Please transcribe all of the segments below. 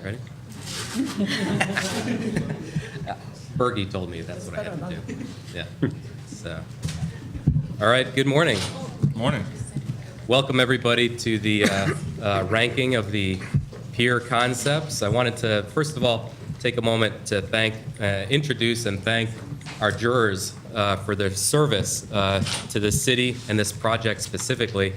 Ready? Bergie told me that's what I had to do. Yeah. So, all right. Good morning. Morning. Welcome everybody to the ranking of the Pier concepts. I wanted to first of all take a moment to introduce and thank our jurors for their service to the city and this project specifically.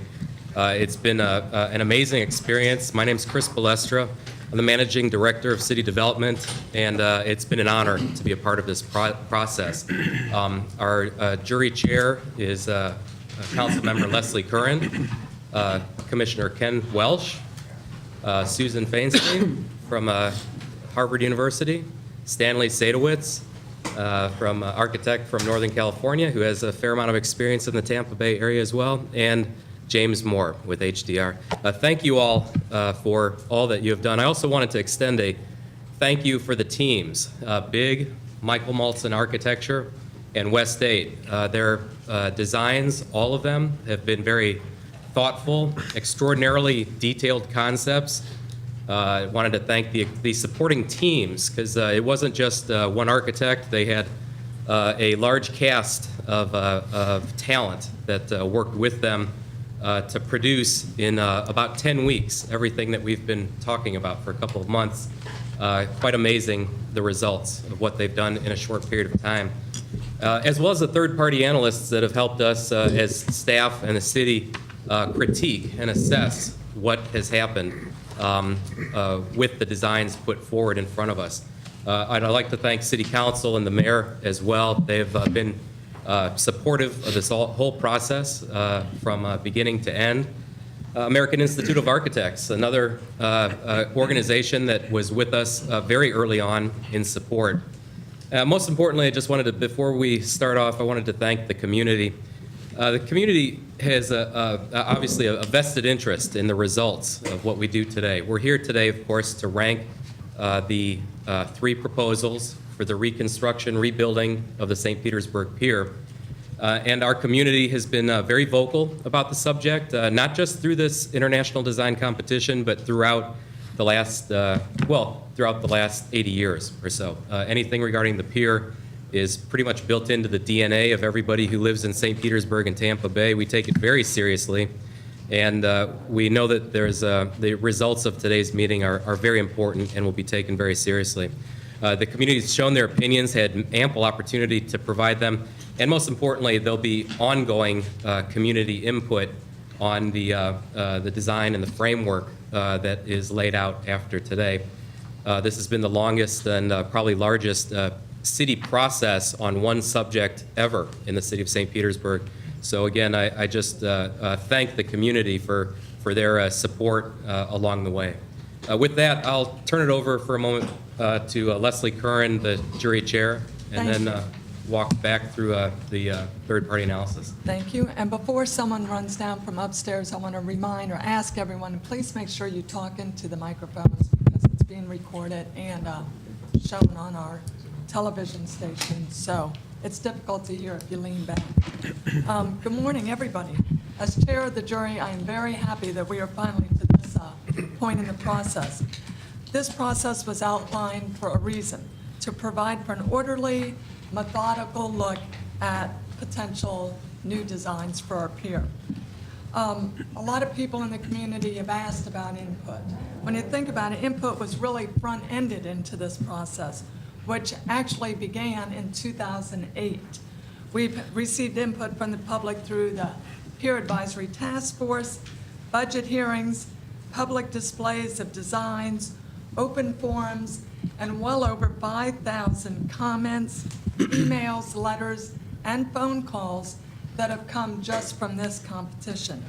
It's been an amazing experience. My name is Chris Balestra. I'm the Managing Director of City Development, and it's been an honor to be a part of this process. Our jury chair is Councilmember Leslie Curran, Commissioner Ken Welsh, Susan Feinstein from Harvard University, Stanley Sadowitz, from architect from Northern California, who has a fair amount of experience in the Tampa Bay area as well, and James Moore with HDR. Thank you all for all that you have done. I also wanted to extend a thank you for the teams, Big, Michael Maltzan Architecture, and West 8. Their designs, all of them, have been very thoughtful, extraordinarily detailed concepts. I wanted to thank the supporting teams, because it wasn't just one architect. They had a large cast of talent that worked with them to produce in about 10 weeks everything that we've been talking about for a couple of months. Quite amazing, the results of what they've done in a short period of time. As well as the third-party analysts that have helped us as staff and the city critique and assess what has happened with the designs put forward in front of us. I'd like to thank City Council and the Mayor as well. They've been supportive of this whole process from beginning to end. American Institute of Architects, another organization that was with us very early on in support. Most importantly, I just wanted to, before we start off, I wanted to thank the community. The community has obviously a vested interest in the results of what we do today. We're here today, of course, to rank the 3 proposals for the reconstruction, rebuilding of the St. Petersburg Pier. And our community has been very vocal about the subject, not just through this international design competition, but throughout the last, throughout the last 80 years or so. Anything regarding the pier is pretty much built into the DNA of everybody who lives in St. Petersburg and Tampa Bay. We take it very seriously. And we know that the results of today's meeting are very important and will be taken very seriously. The community's shown their opinions, had ample opportunity to provide them, and most importantly, there'll be ongoing community input on the design and the framework that is laid out after today. This has been the longest and probably largest city process on one subject ever in the city of St. Petersburg. So again, I just thank the community for their support along the way. With that, I'll turn it over for a moment to Leslie Curran, the jury chair, and then walk back through the third-party analysis. Thank you. And before someone runs down from upstairs, I want to remind or ask everyone, please make sure you talk into the microphones because it's being recorded and shown on our television station. So it's difficult to hear if you lean back. Good morning, everybody. As chair of the jury, I am very happy that we are finally to this point in the process. This process was outlined for a reason, to provide for an orderly, methodical look at potential new designs for our pier. A lot of people in the community have asked about input. When you think about it, input was really front-ended into this process, which actually began in 2008. We've received input from the public through the Peer Advisory Task Force, budget hearings, public displays of designs, open forums, and well over 5,000 comments, emails, letters, and phone calls that have come just from this competition.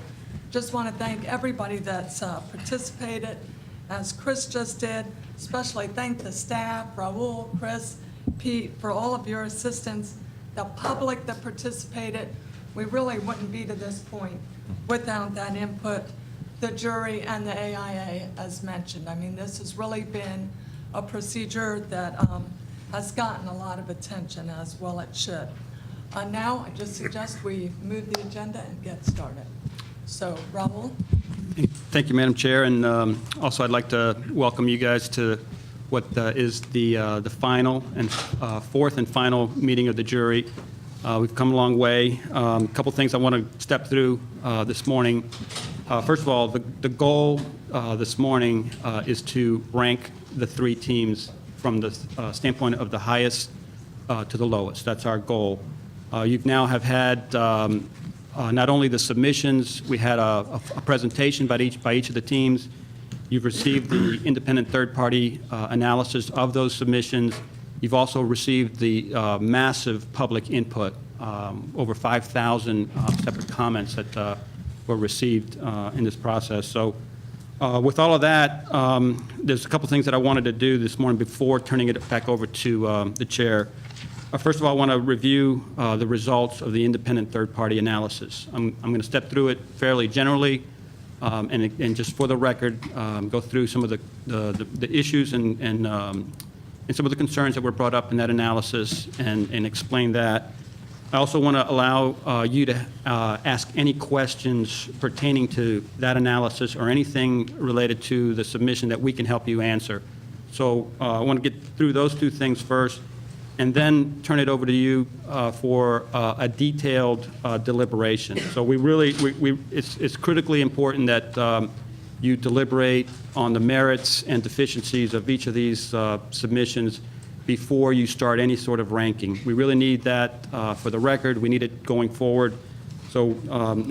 Just want to thank everybody that's participated, as Chris just did, especially thank the staff, Raul, Chris, Pete, for all of your assistance, the public that participated. We really wouldn't be to this point without that input, the jury and the AIA, as mentioned. I mean, this has really been a procedure that has gotten a lot of attention, as well it should. Now, I just suggest we move the agenda and get started. So, Raul? Thank you, Madam Chair, and also I'd like to welcome you guys to what is the final and fourth and final meeting of the jury. We've come a long way. A couple things I want to step through this morning. First of all, the goal this morning is to rank the three teams from the standpoint of the highest to the lowest. That's our goal. You've now have had not only the submissions, we had a presentation by each of the teams. You've received the independent third-party analysis of those submissions. You've also received the massive public input, over 5,000 separate comments that were received in this process. So with all of that, there's a couple things that I wanted to do this morning before turning it back over to the chair. First of all, I want to review the results of the independent third-party analysis. I'm going to step through it fairly generally, and just for the record, go through some of the issues and some of the concerns that were brought up in that analysis and explain that. I also want to allow you to ask any questions pertaining to that analysis or anything related to the submission that we can help you answer. So I want to get through those two things first, and then turn it over to you for a detailed deliberation. So it's critically important that you deliberate on the merits and deficiencies of each of these submissions before you start any sort of ranking. We really need that for the record. We need it going forward. So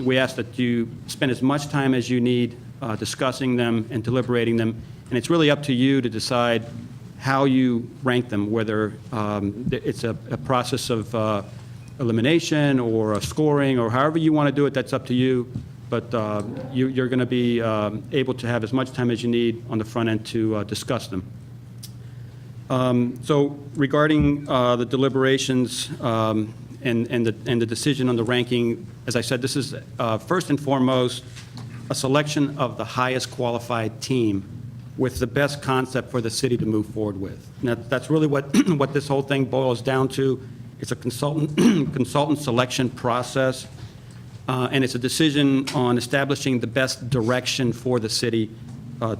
we ask that you spend as much time as you need discussing them and deliberating them. And it's really up to you to decide how you rank them, whether it's a process of elimination or a scoring or however you want to do it, that's up to you. But you're going to be able to have as much time as you need on the front end to discuss them. So regarding the deliberations and the decision on the ranking, as I said, this is first and foremost a selection of the highest qualified team with the best concept for the city to move forward with. And that's really what this whole thing boils down to. It's a consultant selection process, and it's a decision on establishing the best direction for the city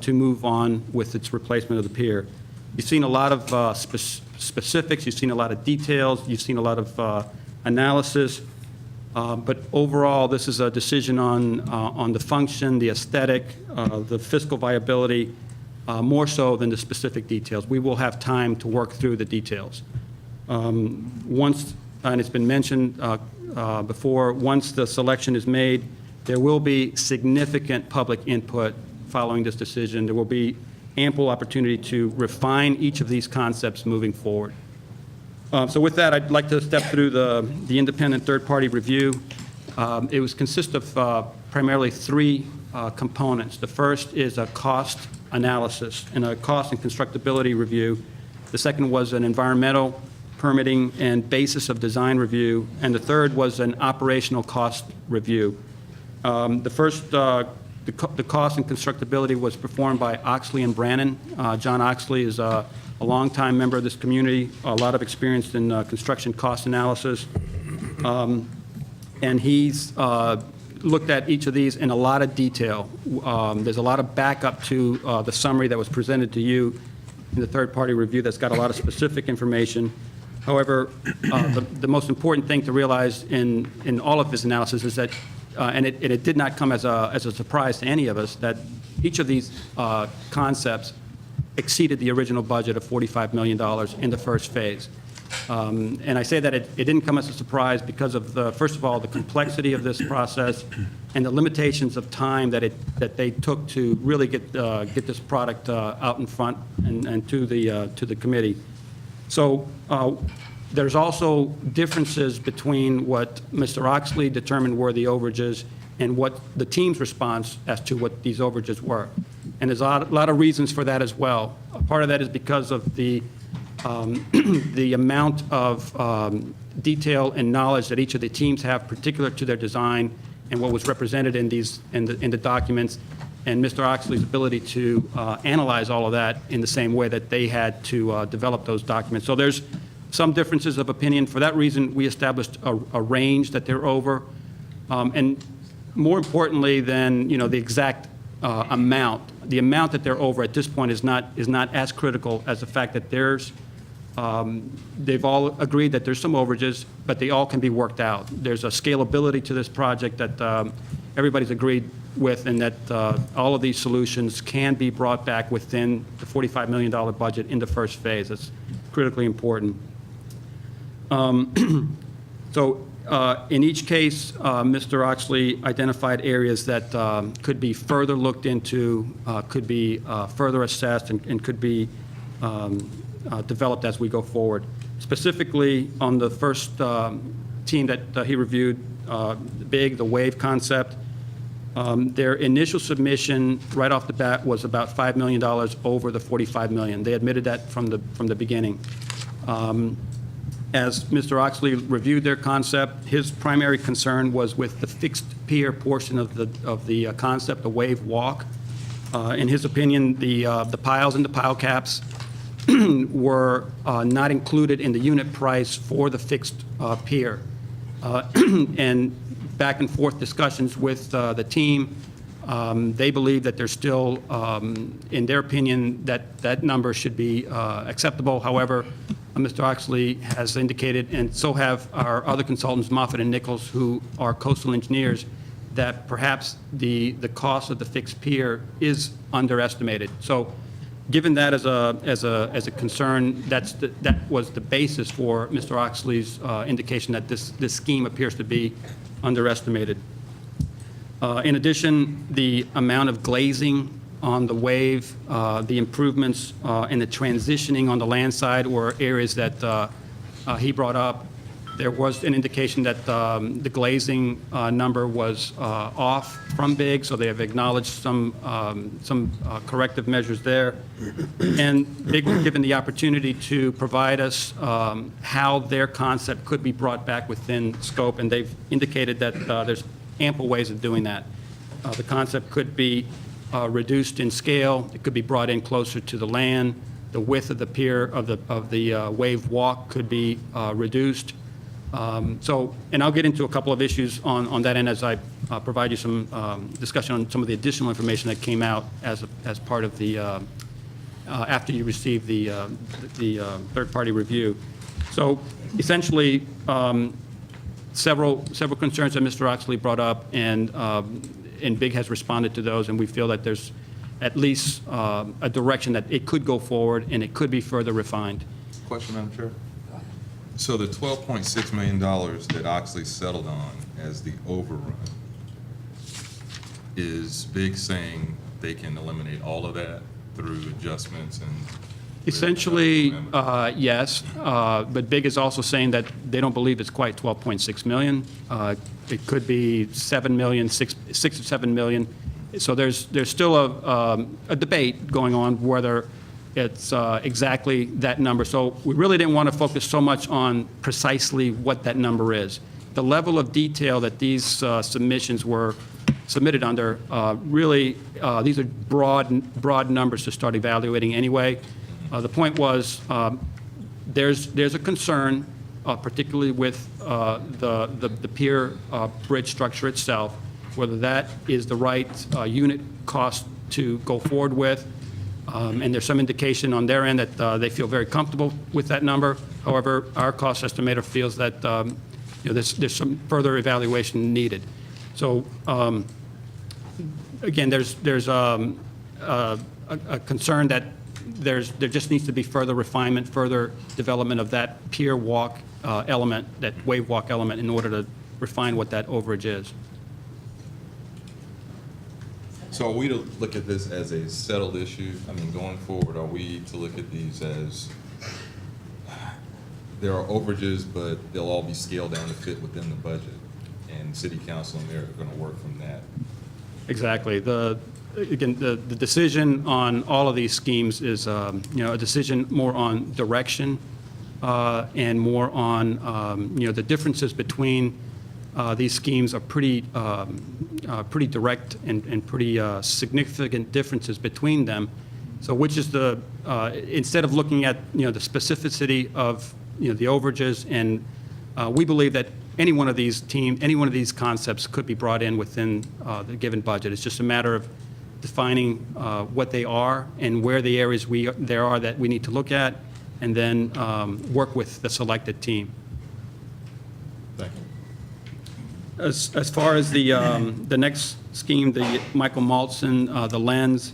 to move on with its replacement of the pier. You've seen a lot of specifics, you've seen a lot of details, you've seen a lot of analysis, but overall this is a decision on the function, the aesthetic, the fiscal viability, more so than the specific details. We will have time to work through the details. Once, and it's been mentioned before, once the selection is made, there will be significant public input following this decision. There will be ample opportunity to refine each of these concepts moving forward. So with that, I'd like to step through the independent third-party review. It was consist of primarily three components. The first is a cost analysis and a cost and constructability review. The second was an environmental, permitting, and basis of design review. And the third was an operational cost review. The first, the cost and constructability was performed by Oxley and Brannon. John Oxley is a longtime member of this community, a lot of experience in construction cost analysis. And he's looked at each of these in a lot of detail. There's a lot of backup to the summary that was presented to you in the third-party review that's got a lot of specific information. However, the most important thing to realize in all of this analysis is that, and it did not come as a surprise to any of us, that each of these concepts exceeded the original budget of $45 million in the first phase. And I say that it didn't come as a surprise because of, first of all, the complexity of this process and the limitations of time that they took to really get this product out in front and to the committee. So there's also differences between what Mr. Oxley determined were the overages and what the team's response as to what these overages were. And there's a lot of reasons for that as well. Part of that is because of the amount of detail and knowledge that each of the teams have, particular to their design and what was represented in the documents, and Mr. Oxley's ability to analyze all of that in the same way that they had to develop those documents. So there's some differences of opinion. For that reason, we established a range that they're over. And more importantly than, the exact amount, the amount that they're over at this point is not as critical as the fact that they've all agreed that there's some overages, but they all can be worked out. There's a scalability to this project that everybody's agreed with, and that all of these solutions can be brought back within the $45 million budget in the first phase. That's critically important. So in each case, Mr. Oxley identified areas that could be further looked into, could be further assessed, and could be developed as we go forward. Specifically, on the first team that he reviewed, the wave concept, their initial submission right off the bat was about $5 million over the $45 million. They admitted that from the beginning. As Mr. Oxley reviewed their concept, his primary concern was with the fixed pier portion of the concept, the wave walk. In his opinion, the piles and the pile caps were not included in the unit price for the fixed pier. And back and forth discussions with the team, they believe that there's still, in their opinion, that number should be acceptable. However, Mr. Oxley has indicated, and so have our other consultants, Moffitt and Nichols, who are coastal engineers, that perhaps the cost of the fixed pier is underestimated. So given that as a concern, that was the basis for Mr. Oxley's indication that this scheme appears to be underestimated. In addition, the amount of glazing on the wave, the improvements and the transitioning on the land side were areas that he brought up. There was an indication that the glazing number was off from Big, so they have acknowledged some corrective measures there. And Big was given the opportunity to provide us how their concept could be brought back within scope, and they've indicated that there's ample ways of doing that. The concept could be reduced in scale. It could be brought in closer to the land. The width of the pier of the wave walk could be reduced. And I'll get into a couple of issues on that end as I provide you some discussion on some of the additional information that came out as part of the after you received the third-party review. So essentially, several concerns that Mr. Oxley brought up, and Big has responded to those, and we feel that there's at least a direction that it could go forward and it could be further refined. Question, Madam Chair? So the $12.6 million that Oxley settled on as the overrun, is Big saying they can eliminate all of that through adjustments and? Essentially, yes, but Big is also saying that they don't believe it's quite 12.6 million. It could be 7 million, 6 or 7 million. So there's still a debate going on whether it's exactly that number. So we really didn't want to focus so much on precisely what that number is. The level of detail that these submissions were submitted under, really, these are broad numbers to start evaluating anyway. The point was, there's a concern, particularly with the pier bridge structure itself, whether that is the right unit cost to go forward with. And there's some indication on their end that they feel very comfortable with that number. However, our cost estimator feels that there's some further evaluation needed. So again, there's a concern that there just needs to be further refinement, further development of that pier walk element, that wave walk element, in order to refine what that overage is. So are we to look at this as a settled issue? I mean, going forward, are we to look at these as there are overages, but they'll all be scaled down to fit within the budget, and city council and mayor are going to work from that? Exactly. Again, the decision on all of these schemes is, a decision more on direction and more on, the differences between these schemes are pretty direct and pretty significant differences between them. So which is instead of looking at, the specificity of, the overages, and we believe that any one of these concepts could be brought in within the given budget. It's just a matter of defining what they are and where the areas there are that we need to look at, and then work with the selected team. Thank you. As far as the next scheme, the Michael Maltson, the lens,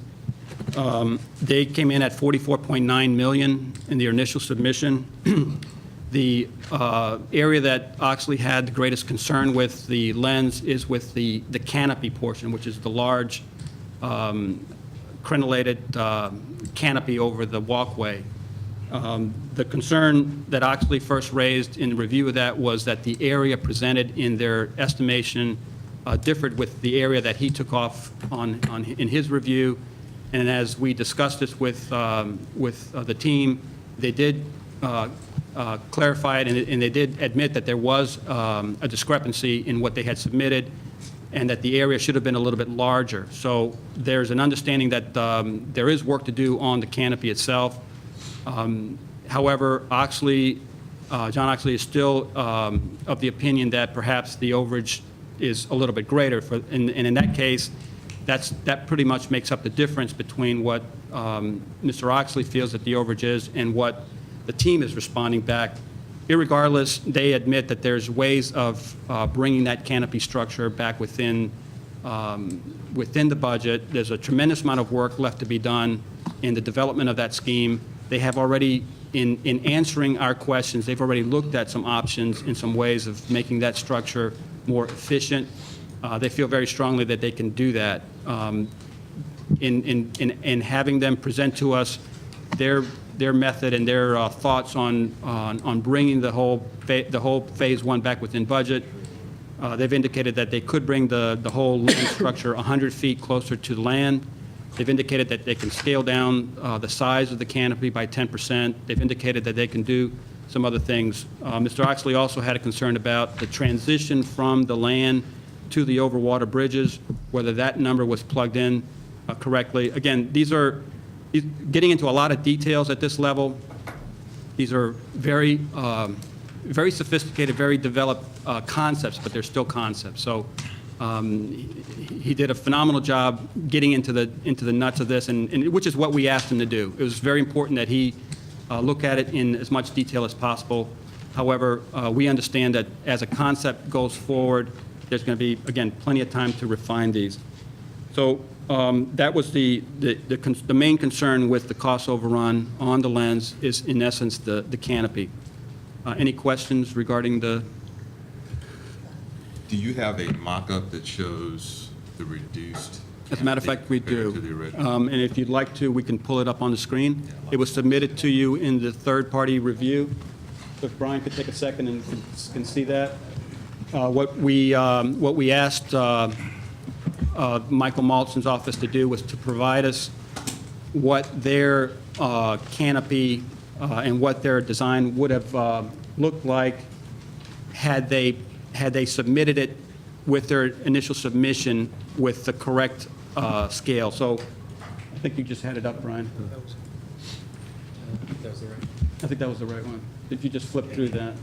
they came in at 44.9 million in their initial submission. The area that Oxley had the greatest concern with the lens is with the canopy portion, which is the large crenellated canopy over the walkway. The concern that Oxley first raised in review of that was that the area presented in their estimation differed with the area that he took off in his review. And as we discussed this with the team, they did clarify it, and they did admit that there was a discrepancy in what they had submitted, and that the area should have been a little bit larger. So there's an understanding that there is work to do on the canopy itself. However, John Oxley is still of the opinion that perhaps the overage is a little bit greater. And in that case, that pretty much makes up the difference between what Mr. Oxley feels that the overage is and what the team is responding back. Irregardless, they admit that there's ways of bringing that canopy structure back within the budget. There's a tremendous amount of work left to be done in the development of that scheme. They have already, in answering our questions, they've already looked at some options and some ways of making that structure more efficient. They feel very strongly that they can do that. In having them present to us their method and their thoughts on bringing the whole phase one back within budget, they've indicated that they could bring the whole land structure 100 feet closer to the land. They've indicated that they can scale down the size of the canopy by 10%. They've indicated that they can do some other things. Mr. Oxley also had a concern about the transition from the land to the overwater bridges, whether that number was plugged in correctly. Again, these are getting into a lot of details at this level. These are very sophisticated, very developed concepts, but they're still concepts. So he did a phenomenal job getting into the nuts of this, and which is what we asked him to do. It was very important that he look at it in as much detail as possible. However, we understand that as a concept goes forward, there's going to be, again, plenty of time to refine these. So That was the main concern with the cost overrun on the lens is, in essence, the canopy. Any questions regarding the, Do you have a mock-up that shows the reduced? as a matter of fact, we compared do. to the original? And if you'd like to, we can pull it up on the screen. It was submitted to you in the third-party review. So if Brian could take a second and can see that. What we asked Michael Maltson's office to do was to provide us what their canopy and what their design would have looked like had they submitted it with their initial submission with the correct scale. So I think you just had it up, Brian. I think that was the right one. If you just flip through that.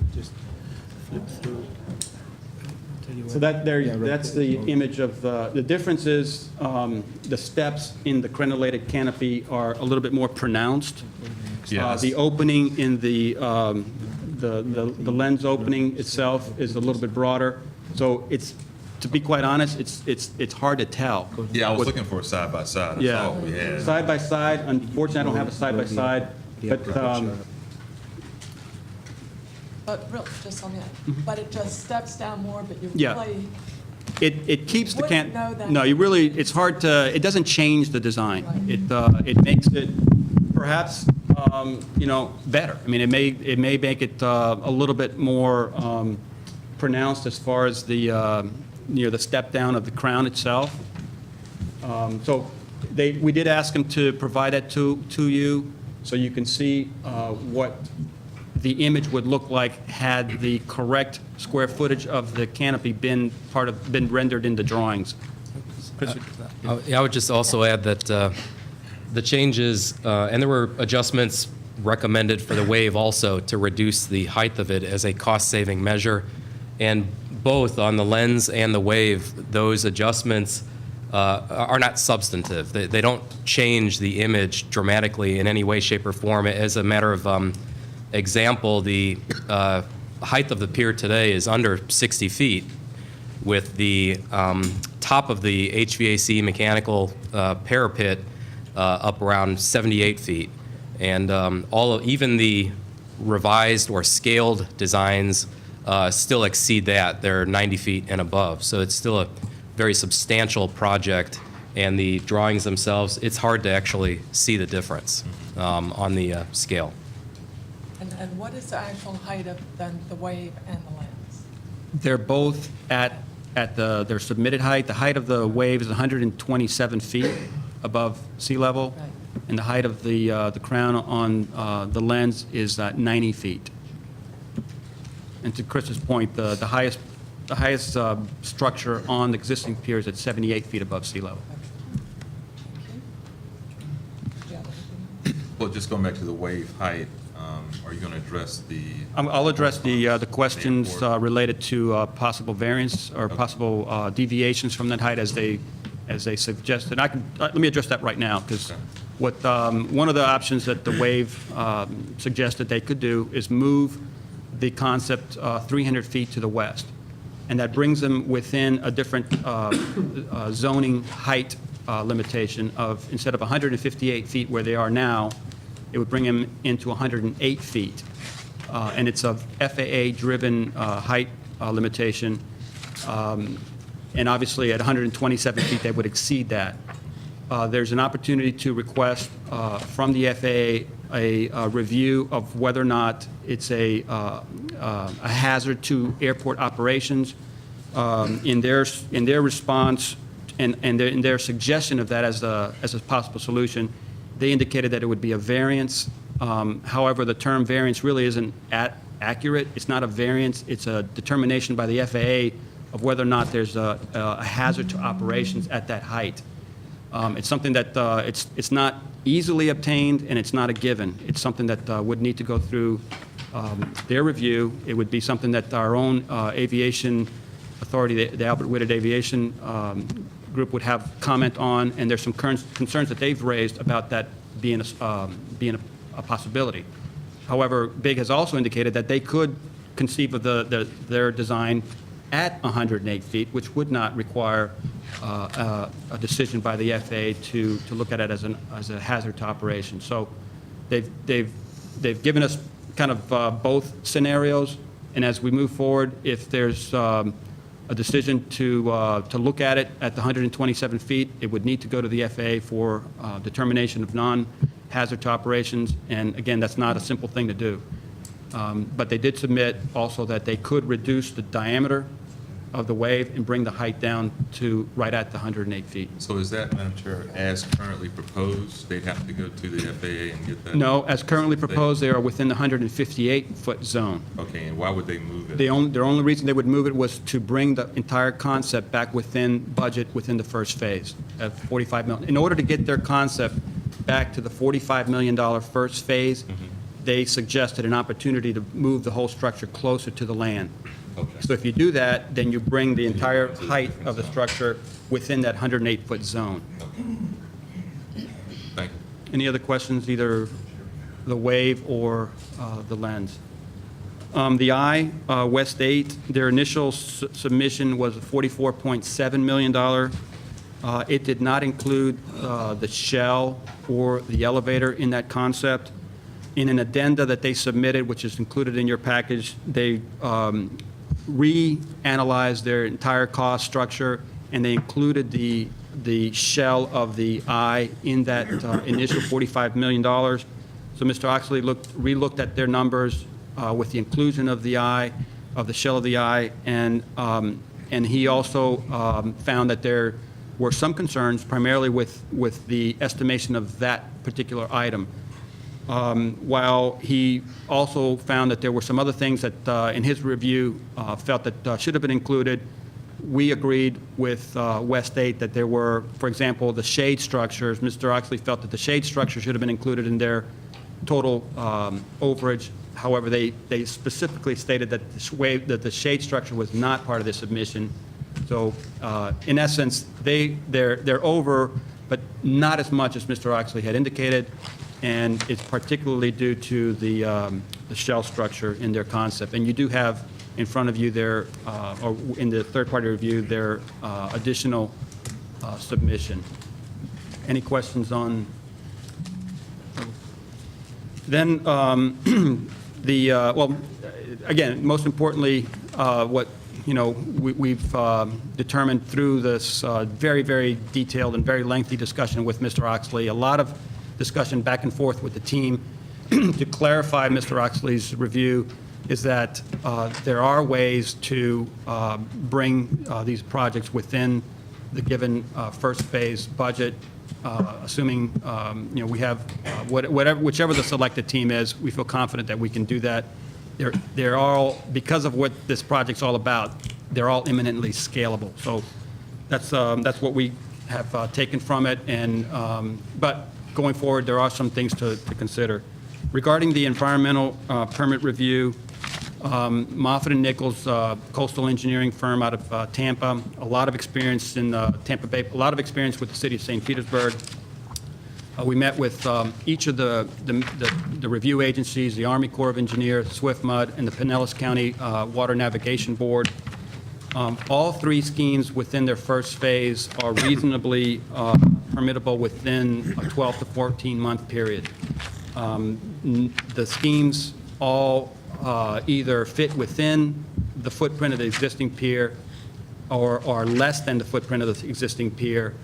So that's the image of, the difference is the steps in the crenellated canopy are a little bit more pronounced. Yes. The opening in the lens opening itself is a little bit broader. So it's, to be quite honest, it's hard to tell. Yeah, I was what- looking for a side-by-side. That's Yeah. all we had. Side by side, unfortunately, I don't have a side by side, but But just on that, but it just steps down more, but you Yeah. really, it keeps the Wouldn't know that. no, you really, it's hard to, it doesn't change the design. Right. It makes it perhaps, better. I mean, it may make it a little bit more pronounced as far as the step down of the crown itself. So we did ask them to provide that to you, so you can see what the image would look like had the correct square footage of the canopy been rendered in the drawings. Chris, I would just also add that the changes, and there were adjustments recommended for the wave also to reduce the height of it as a cost-saving measure. And both on the lens and the wave, those adjustments are not substantive. They don't change the image dramatically in any way, shape, or form. As a matter of example, the height of the pier today is under 60 feet, with the top of the HVAC mechanical parapet up around 78 feet. And even the revised or scaled designs still exceed that. They're 90 feet and above. So it's still a very substantial project. And the drawings themselves, it's hard to actually see the difference on the scale. and what is the actual height of then the wave and the lens? they're both at their submitted height. The height of the wave is 127 feet above sea level, Right. and the height of the crown on the lens is 90 feet. And to Chris's point, the highest structure on the existing pier is at 78 feet above sea level. Yeah. Well, just going back to the wave height, are you going to address the? I'll address the questions airport? related to possible variance or possible deviations from that height as they suggested. Let me address that right now, because Okay. one of the options that the wave suggested they could do is move the concept 300 feet to the west, and that brings them within a different zoning height limitation of, instead of 158 feet where they are now, it would bring them into 108 feet. And it's a FAA-driven height limitation. And obviously, at 127 feet, they would exceed that. There's an opportunity to request from the FAA a review of whether or not it's a hazard to airport operations. In their response and in their suggestion of that as a possible solution, they indicated that it would be a variance. However, the term variance really isn't accurate. It's not a variance. It's a determination by the FAA of whether or not there's a hazard to operations at that height. It's something that it's not easily obtained, and it's not a given. It's something that would need to go through their review. It would be something that our own aviation authority, the Albert Whitted Aviation Group, would have comment on, and there's some concerns that they've raised about that being a possibility. However, Big has also indicated that they could conceive of their design at 108 feet, which would not require a decision by the FAA to look at it as a hazard to operation. So they've given us kind of both scenarios, and as we move forward, if there's a decision to look at it at the 127 feet, it would need to go to the FAA for determination of non-hazard to operations, and again, that's not a simple thing to do. But they did submit also that they could reduce the diameter of the wave and bring the height down to right at the 108 feet. So is that, Madam Chair, as currently proposed, they'd have to go to the FAA and get that? No, as currently proposed, they are within the 158-foot zone. Okay, and why would they move it? The only reason they would move it was to bring the entire concept back within budget within the first phase at $45 million. In order to get their concept back to the $45 million first phase, they suggested an opportunity to move the whole structure closer to the land. Okay. So if you do that, then you bring the entire height of the structure within that 108-foot zone. Thank you. Any other questions, either the wave or the lens? The I, West 8, their initial submission was $44.7 million. It did not include the shell or the elevator in that concept. In an addenda that they submitted, which is included in your package, they reanalyzed their entire cost structure, and they included the shell of the eye in that initial $45 million. So Mr. Oxley relooked at their numbers with the inclusion of the eye, of the shell of the eye, and he also found that there were some concerns, primarily with the estimation of that particular item. While he also found that there were some other things that, in his review, felt that should have been included, we agreed with West 8 that there were, for example, the shade structures. Mr. Oxley felt that the shade structure should have been included in their total overage. However, they specifically stated that the shade structure was not part of the submission. So, in essence, they're over, but not as much as Mr. Oxley had indicated. And it's particularly due to the shell structure in their concept. And you do have in front of you their, or in the third-party review, their additional submission. Any questions on? Then well, again, most importantly, what we've determined through this very, very detailed and very lengthy discussion with Mr. Oxley, a lot of discussion back and forth with the team to clarify Mr. Oxley's review is that there are ways to bring these projects within the given first phase budget, assuming we have whichever the selected team is, we feel confident that we can do that. They're all, because of what this project's all about, they're all imminently scalable. So that's what we have taken from it. And but going forward, there are some things to consider. Regarding the environmental permit review, Moffitt & Nichols, coastal engineering firm out of Tampa, a lot of experience in Tampa Bay, a lot of experience with the city of St. Petersburg. We met with each of the review agencies, the Army Corps of Engineers, SWIFMUD, and the Pinellas County Water Navigation Board. All three schemes within their first phase are reasonably permittable within a 12 to 14-month period. The schemes all either fit within the footprint of the existing pier or are less than the footprint of the existing pier.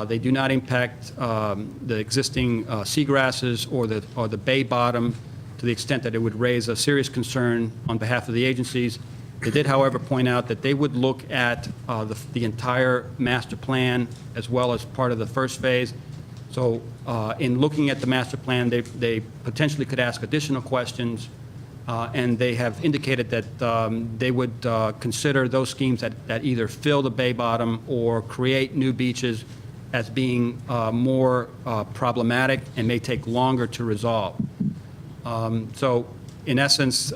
They do not impact the existing seagrasses or the bay bottom to the extent that it would raise a serious concern on behalf of the agencies. They did, however, point out that they would look at the entire master plan as well as part of the first phase. So in looking at the master plan, they potentially could ask additional questions, and they have indicated that they would consider those schemes that either fill the bay bottom or create new beaches as being more problematic and may take longer to resolve. So in essence,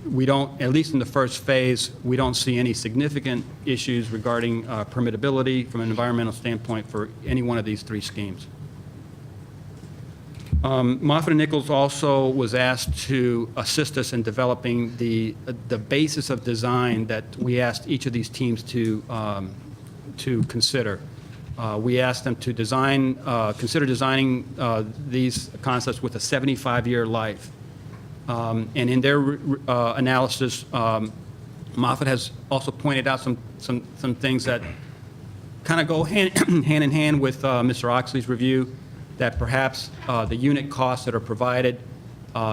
we don't, at least in the first phase, we don't see any significant issues regarding permittability from an environmental standpoint for any one of these three schemes. Moffitt & Nichols also was asked to assist us in developing the basis of design that we asked each of these teams to to consider. We asked them to consider designing these concepts with a 75-year life. And in their analysis, Moffett has also pointed out some things that kind of go hand in hand with Mr. Oxley's review, that perhaps the unit costs that are provided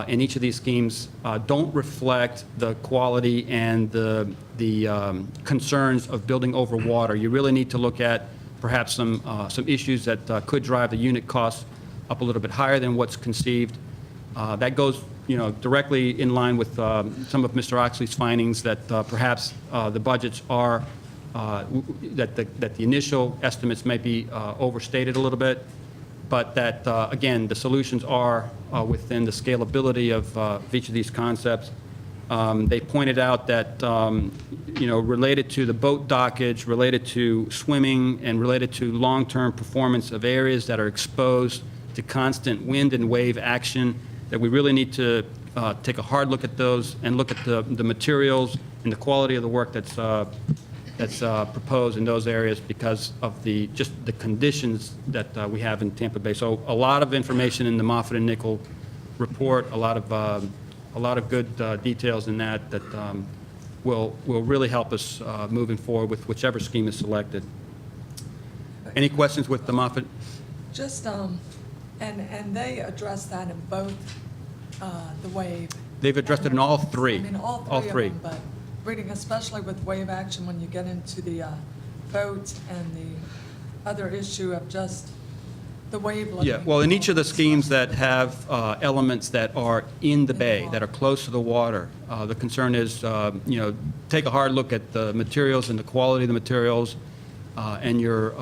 in each of these schemes don't reflect the quality and the concerns of building over water. You really need to look at perhaps some issues that could drive the unit costs up a little bit higher than what's conceived. That goes, directly in line with some of Mr. Oxley's findings that perhaps the budgets are that the initial estimates may be overstated a little bit, but that, again, the solutions are within the scalability of each of these concepts. They pointed out that, related to the boat dockage, related to swimming, and related to long-term performance of areas that are exposed to constant wind and wave action, that we really need to take a hard look at those and look at the materials and the quality of the work that's proposed in those areas because of just the conditions that we have in Tampa Bay. So a lot of information in the Moffett and Nickel report, a lot of good details in that will really help us moving forward with whichever scheme is selected. Any questions with the Moffett? Just, and they address that in both the wave. They've addressed it in all three. I mean, all three of them, but reading especially with wave action when you get into the boat and the other issue of just the wave looking. Yeah, well, in each of the schemes that have elements that are in the bay, that are close to the water, the concern is, take a hard look at the materials and the quality of the materials and your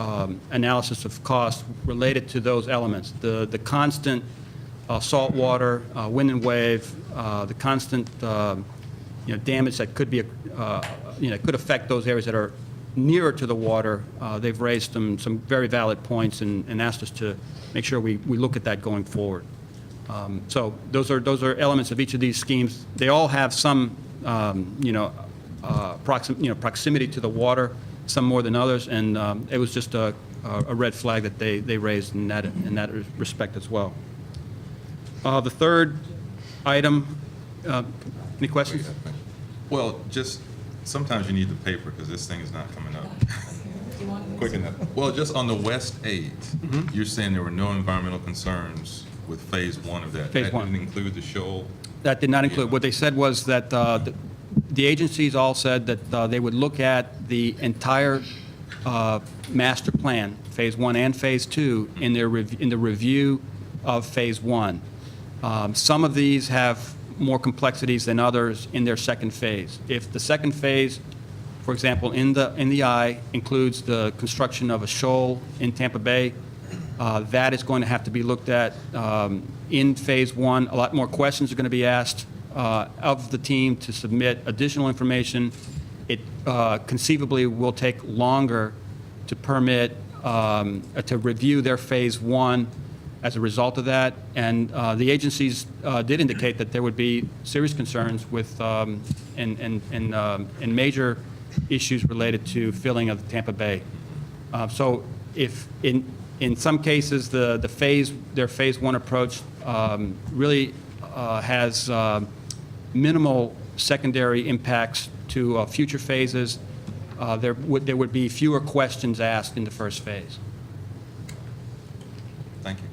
analysis of cost related to those elements. The constant salt water, wind and wave, the constant damage that could be, could affect those areas that are nearer to the water. They've raised some very valid points and asked us to make sure we look at that going forward. So those are elements of each of these schemes. They all have some, proximity to the water, some more than others, and it was just a red flag that they raised in that respect as well. The third item, any questions? Well, just, sometimes you need the paper because this thing is not coming up Do you want to- quick enough. Well, just on the West 8, you're saying there were no environmental concerns with Phase 1 of that? Phase 1. That didn't include the shoal? That did not include. What they said was that the agencies all said that they would look at the entire master plan, Phase 1 and Phase 2, in the review of Phase 1. Some of these have more complexities than others in their second phase. If the second phase, for example, in the eye includes the construction of a shoal in Tampa Bay, that is going to have to be looked at in Phase 1. A lot more questions are going to be asked of the team to submit additional information. It conceivably will take longer to permit, to review their Phase 1 as a result of that, and the agencies did indicate that there would be serious concerns with and major issues related to filling of the Tampa Bay. So if in some cases their Phase 1 approach really has minimal secondary impacts to future phases, there would be fewer questions asked in the first phase. Thank you.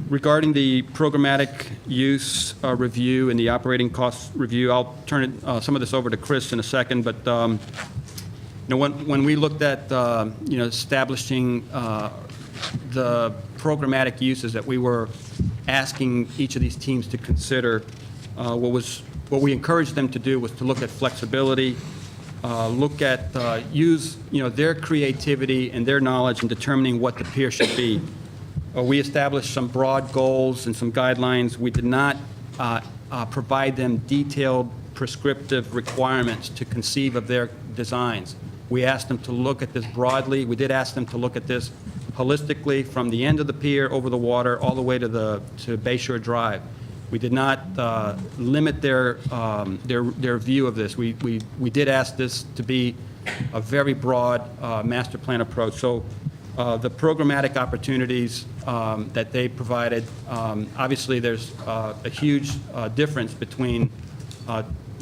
Regarding the programmatic use review and the operating cost review, I'll turn some of this over to Chris in a second, but when we looked at establishing the programmatic uses that we were asking each of these teams to consider, what we encouraged them to do was to look at flexibility, look at use their creativity and their knowledge in determining what the pier should be. We established some broad goals and some guidelines. We did not provide them detailed prescriptive requirements to conceive of their designs. We asked them to look at this broadly. We did ask them to look at this holistically from the end of the pier over the water all the way to Bayshore Drive. We did not limit their view of this. We did ask this to be a very broad master plan approach. So the programmatic opportunities that they provided, obviously there's a huge difference between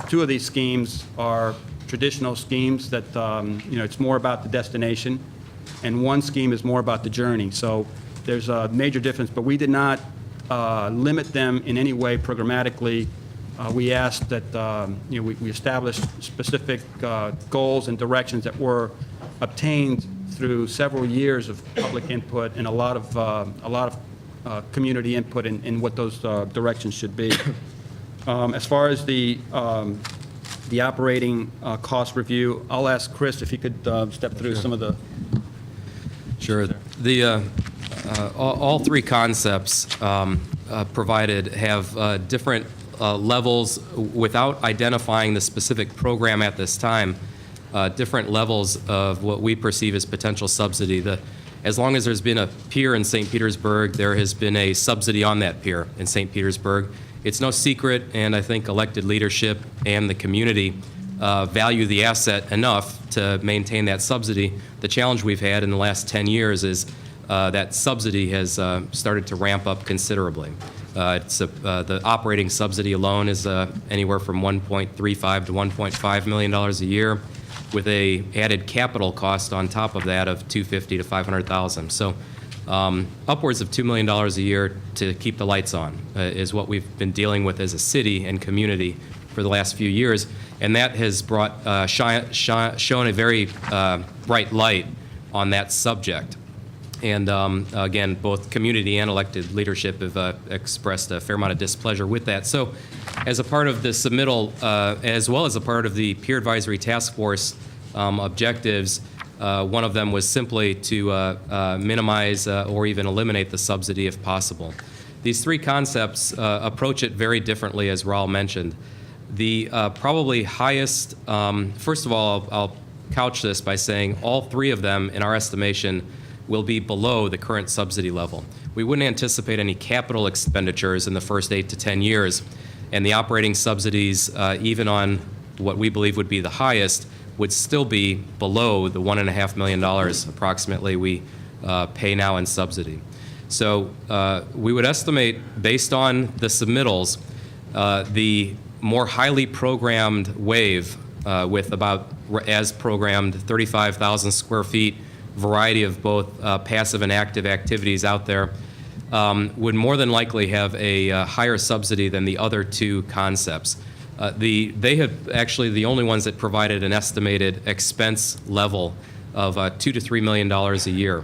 two of these schemes are traditional schemes that, it's more about the destination, and one scheme is more about the journey. So there's a major difference, but we did not limit them in any way programmatically. We asked that, we established specific goals and directions that were obtained through several years of public input and a lot of community input in what those directions should be. As far as the operating cost review, I'll ask Chris if he could step through some of the. Sure. All three concepts provided have different levels, without identifying the specific program at this time, different levels of what we perceive as potential subsidy. As long as there's been a pier in St. Petersburg, there has been a subsidy on that pier in St. Petersburg. It's no secret, and I think elected leadership and the community value the asset enough to maintain that subsidy. The challenge we've had in the last 10 years is that subsidy has started to ramp up considerably. The operating subsidy alone is anywhere from $1.35 to $1.5 million a year, with a added capital cost on top of that of $250,000 to $500,000. So upwards of $2 million a year to keep the lights on is what we've been dealing with as a city and community for the last few years, and that has brought shown a very bright light on that subject. And again, both community and elected leadership have expressed a fair amount of displeasure with that. So as a part of the submittal, as well as a part of the Peer Advisory Task Force objectives, one of them was simply to minimize or even eliminate the subsidy if possible. These three concepts approach it very differently, as Raul mentioned. The probably highest, first of all, I'll couch this by saying all three of them, in our estimation, will be below the current subsidy level. We wouldn't anticipate any capital expenditures in the first 8 to 10 years, and the operating subsidies, even on what we believe would be the highest, would still be below the $1.5 million approximately we pay now in subsidy. So we would estimate, based on the submittals, the more highly programmed wave with about, as programmed, 35,000 square feet, variety of both passive and active activities out there, would more than likely have a higher subsidy than the other two concepts. They have actually the only ones that provided an estimated expense level of $2 to $3 million a year,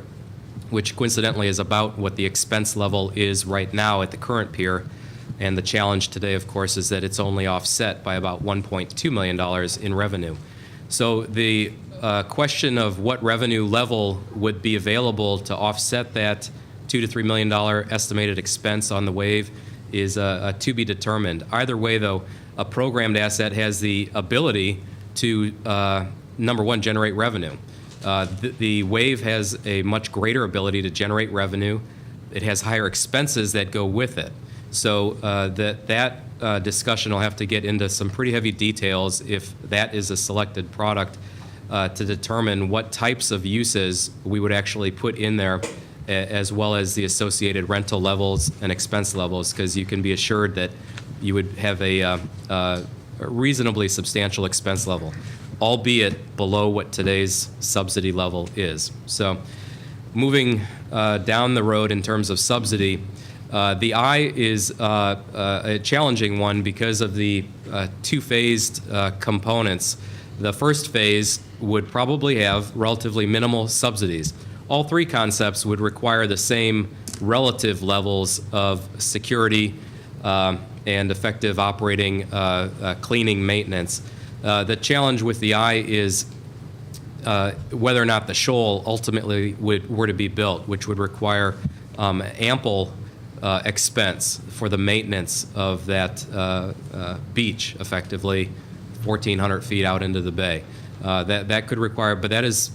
which coincidentally is about what the expense level is right now at the current pier. And the challenge today, of course, is that it's only offset by about $1.2 million in revenue. So the question of what revenue level would be available to offset that $2 to $3 million estimated expense on the wave is to be determined. Either way, though, a programmed asset has the ability to, number one, generate revenue. The wave has a much greater ability to generate revenue. It has higher expenses that go with it. So that discussion will have to get into some pretty heavy details if that is a selected product to determine what types of uses we would actually put in there, as well as the associated rental levels and expense levels, because you can be assured that you would have a reasonably substantial expense level, albeit below what today's subsidy level is. So moving down the road in terms of subsidy, the I is a challenging one because of the two-phased components. The first phase would probably have relatively minimal subsidies. All three concepts would require the same relative levels of security and effective operating, cleaning, maintenance. The challenge with the I is whether or not the shoal ultimately were to be built, which would require ample expense for the maintenance of that beach, effectively 1,400 feet out into the bay. That could require, but that is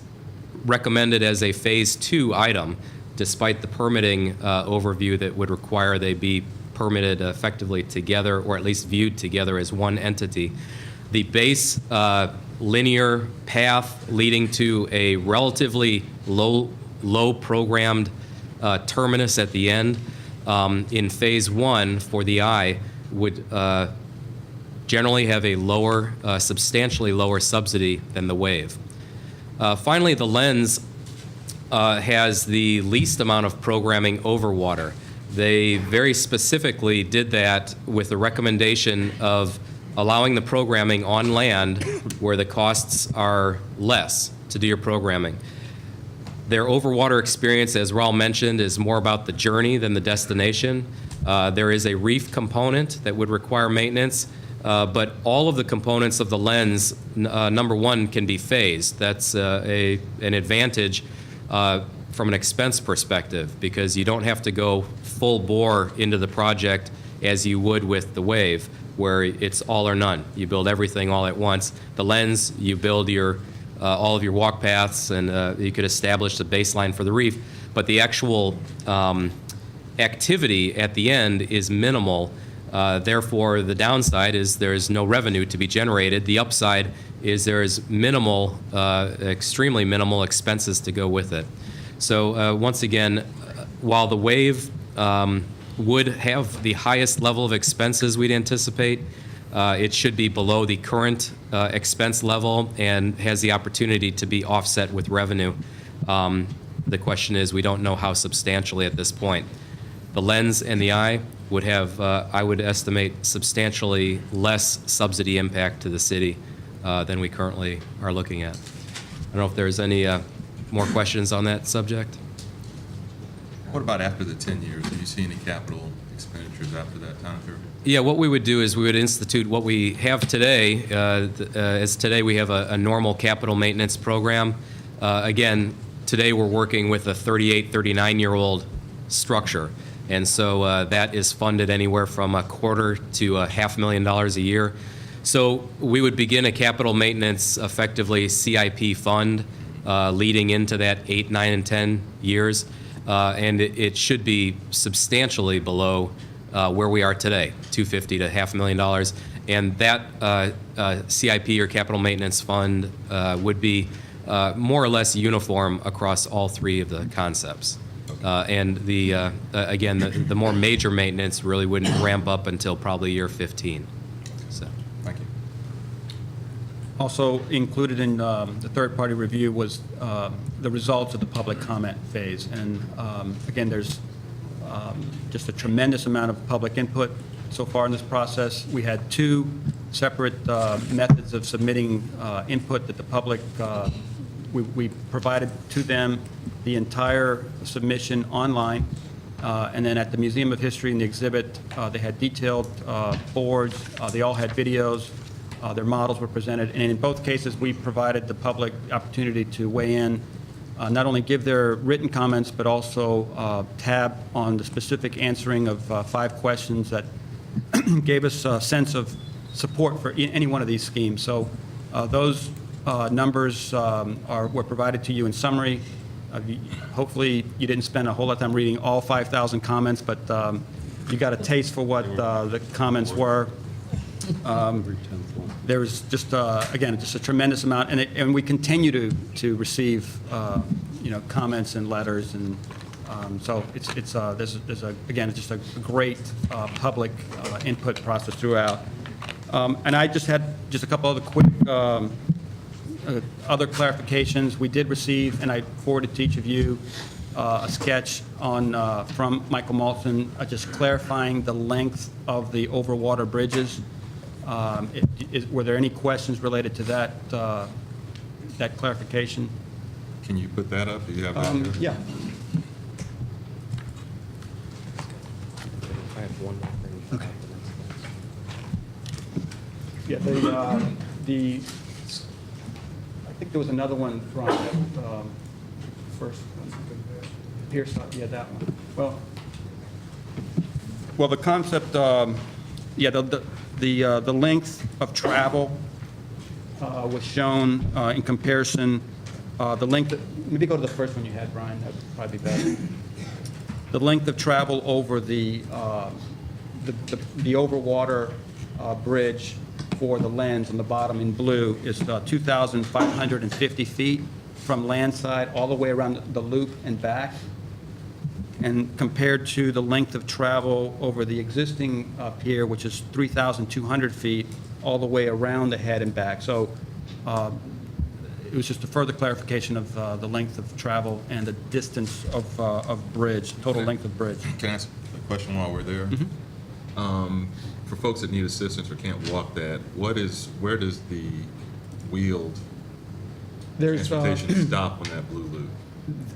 recommended as a phase 2 item, despite the permitting overview that would require they be permitted effectively together, or at least viewed together as one entity. The base linear path leading to a relatively low programmed terminus at the end in phase one for the eye would generally have a lower, substantially lower subsidy than the wave. Finally, the lens has the least amount of programming over water. They very specifically did that with the recommendation of allowing the programming on land where the costs are less to do your programming. Their overwater experience, as Raul mentioned, is more about the journey than the destination. There is a reef component that would require maintenance, but all of the components of the lens, number one, can be phased. That's an advantage from an expense perspective, because you don't have to go full bore into the project as you would with the wave, where it's all or none. You build everything all at once. The lens, you build your all of your walk paths, and you could establish the baseline for the reef. But the actual activity at the end is minimal. Therefore, the downside is there's no revenue to be generated. The upside is there's minimal, extremely minimal expenses to go with it. So once again, while the wave would have the highest level of expenses we'd anticipate, it should be below the current expense level and has the opportunity to be offset with revenue. The question is, we don't know how substantially at this point. The lens and the eye would have, I would estimate, substantially less subsidy impact to the city than we currently are looking at. I don't know if there's any more questions on that subject. What about after the 10 years? Do you see any capital expenditures after that time period? Yeah, what we would do is we would institute what we have today. As today we have a normal capital maintenance program. Again, today we're working with a 38, 39-year-old structure. And so that is funded anywhere from $250,000 to $500,000 a year. So we would begin a capital maintenance, effectively CIP fund, leading into that 8, 9, and 10 years. And it should be substantially below where we are today, $250,000 to $500,000. And that CIP, or capital maintenance fund, would be more or less uniform across all three of the concepts. And the again, the more major maintenance really wouldn't ramp up until probably year 15. So, Thank you. Also included in the third-party review was the results of the public comment phase. And again, there's just a tremendous amount of public input so far in this process. We had two separate methods of submitting input that the public, we provided to them the entire submission online, and then at the Museum of History and the exhibit, they had detailed boards, they all had videos, their models were presented, and in both cases, we provided the public opportunity to weigh in, not only give their written comments, but also tab on the specific answering of 5 questions that gave us a sense of support for any one of these schemes. So those numbers were provided to you in summary. Hopefully, you didn't spend a whole lot of time reading all 5,000 comments, but you got a taste for what the comments were. There was just, again, just a tremendous amount, and we continue to receive, comments and letters, and so again, it's just a great public input process throughout. And I just had just a couple other quick other clarifications. We did receive, and I forwarded to each of you, a sketch on from Michael Malton, just clarifying the length of the overwater bridges. Were there any questions related to that clarification? Can you put that up? Do you have that here? Yeah. I have one more thing. Okay. Yeah, I think there was another one from first one. Pier, yeah, that one. Well, the concept, the length of travel was shown in comparison. The length, maybe go to the first one you had, Brian, that would probably be better. The length of travel over the the overwater bridge for the lens on the bottom in blue is 2,550 feet from landside all the way around the loop and back. And compared to the length of travel over the existing pier, which is 3,200 feet, all the way around the head and back. So it was just a further clarification of the length of travel and the distance of bridge, total length of bridge. Can I ask a question while we're there? For folks that need assistance or can't walk that, where does the wheeled transportation stop on that blue loop?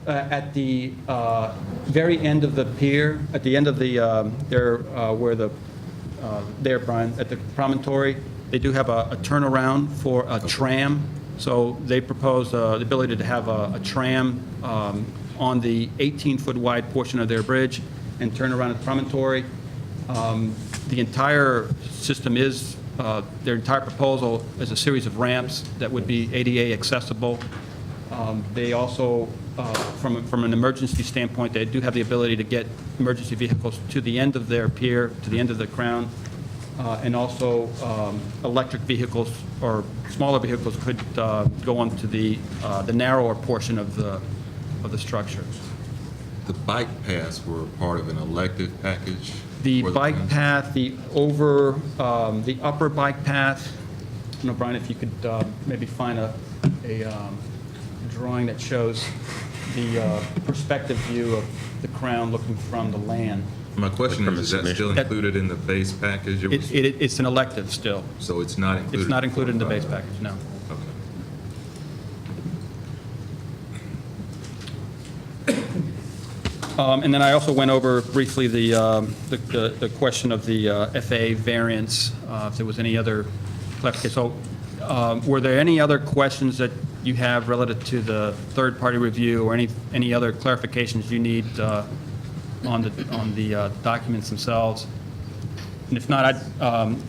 At the very end of the pier, at the end of the, there, Brian, at the promontory, they do have a turnaround for a tram. So they propose the ability to have a tram on the 18-foot wide portion of their bridge and turn around at the promontory. The entire system is, their entire proposal is a series of ramps that would be ADA accessible. They also, from an emergency standpoint, they do have the ability to get emergency vehicles to the end of their pier, to the end of the crown, and also electric vehicles or smaller vehicles could go onto the narrower portion of the structure. The bike paths were part of an elective package? The for bike fence? path, the upper bike path, I don't know, Brian, if you could maybe find a drawing that shows the perspective view of the crown looking from the land. My question is that still included in the base package? It's an elective still. So it's not included? It's not included in the base package, no. Okay. And then I also went over briefly the question of the FAA variance, if there was any other clarification. So were there any other questions that you have relative to the third-party review or any other clarifications you need on the documents themselves? And if not, I'd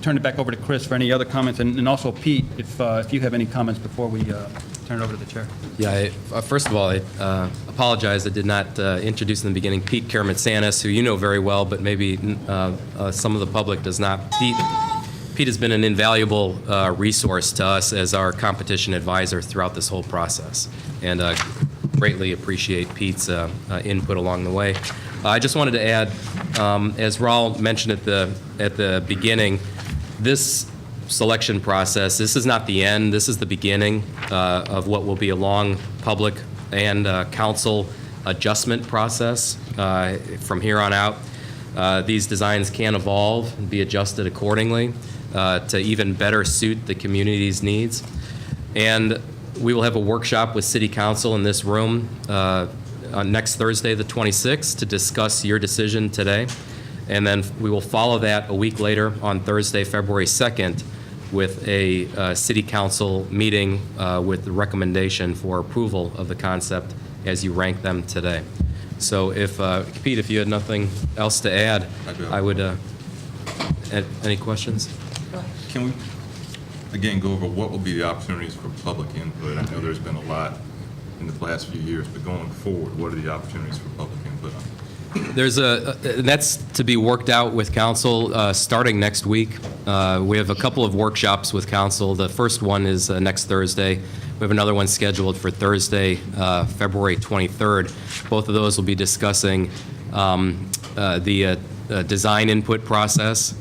turn it back over to Chris for any other comments, and also Pete, if you have any comments before we turn it over to the chair. Yeah, first of all, I apologize. I did not introduce in the beginning Pete Karamitsanis, who you know very well, but maybe some of the public does not. Pete has been an invaluable resource to us as our competition advisor throughout this whole process, and greatly appreciate Pete's input along the way. I just wanted to add, as Raul mentioned at the beginning, this selection process, this is not the end, this is the beginning of what will be a long public and council adjustment process from here on out. These designs can evolve and be adjusted accordingly to even better suit the community's needs. And we will have a workshop with City Council in this room on next Thursday, the 26th, to discuss your decision today. And then we will follow that a week later on Thursday, February 2nd, with a City Council meeting with the recommendation for approval of the concept as you rank them today. So if, Pete, if you had nothing else to add, I would, any questions? Can we, again, go over what will be the opportunities for public input? I know there's been a lot in the past few years, but going forward, what are the opportunities for public input on? There's that's to be worked out with council starting next week. We have a couple of workshops with council. The first one is next Thursday. We have another one scheduled for Thursday, February 23rd. Both of those will be discussing the design input process,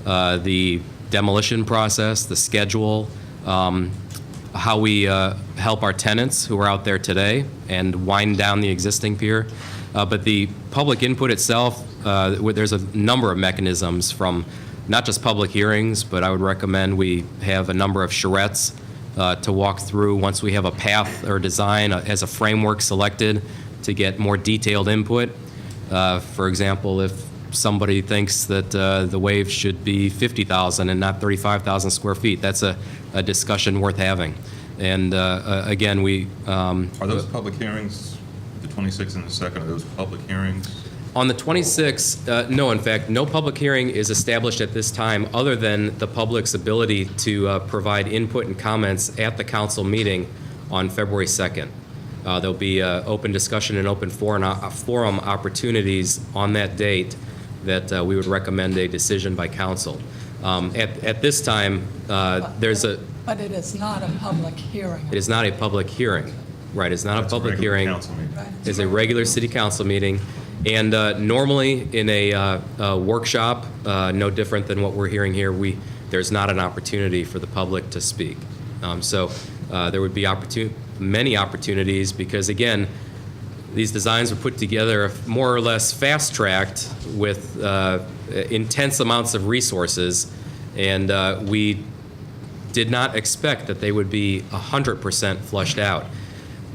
the demolition process, the schedule, how we help our tenants who are out there today and wind down the existing pier. But the public input itself, there's a number of mechanisms from not just public hearings, but I would recommend we have a number of charrettes to walk through once we have a path or design as a framework selected to get more detailed input. For example, if somebody thinks that the wave should be 50,000 and not 35,000 square feet, that's a discussion worth having. And again, we... Are those public hearings? The 26th and the 2nd, are those public hearings? On the 26th, no, in fact, no public hearing is established at this time other than the public's ability to provide input and comments at the council meeting on February 2nd. There'll be open discussion and open forum opportunities on that date that we would recommend a decision by council. At this time, there's a, But it is not a public hearing. it is not a public hearing. Right, it's not a That's a public regular hearing. council meeting. Right. It's a regular city council meeting. And normally, in a workshop, no different than what we're hearing here, there's not an opportunity for the public to speak. So there would be many opportunities, because again, these designs were put together more or less fast-tracked with intense amounts of resources, and we did not expect that they would be 100% flushed out.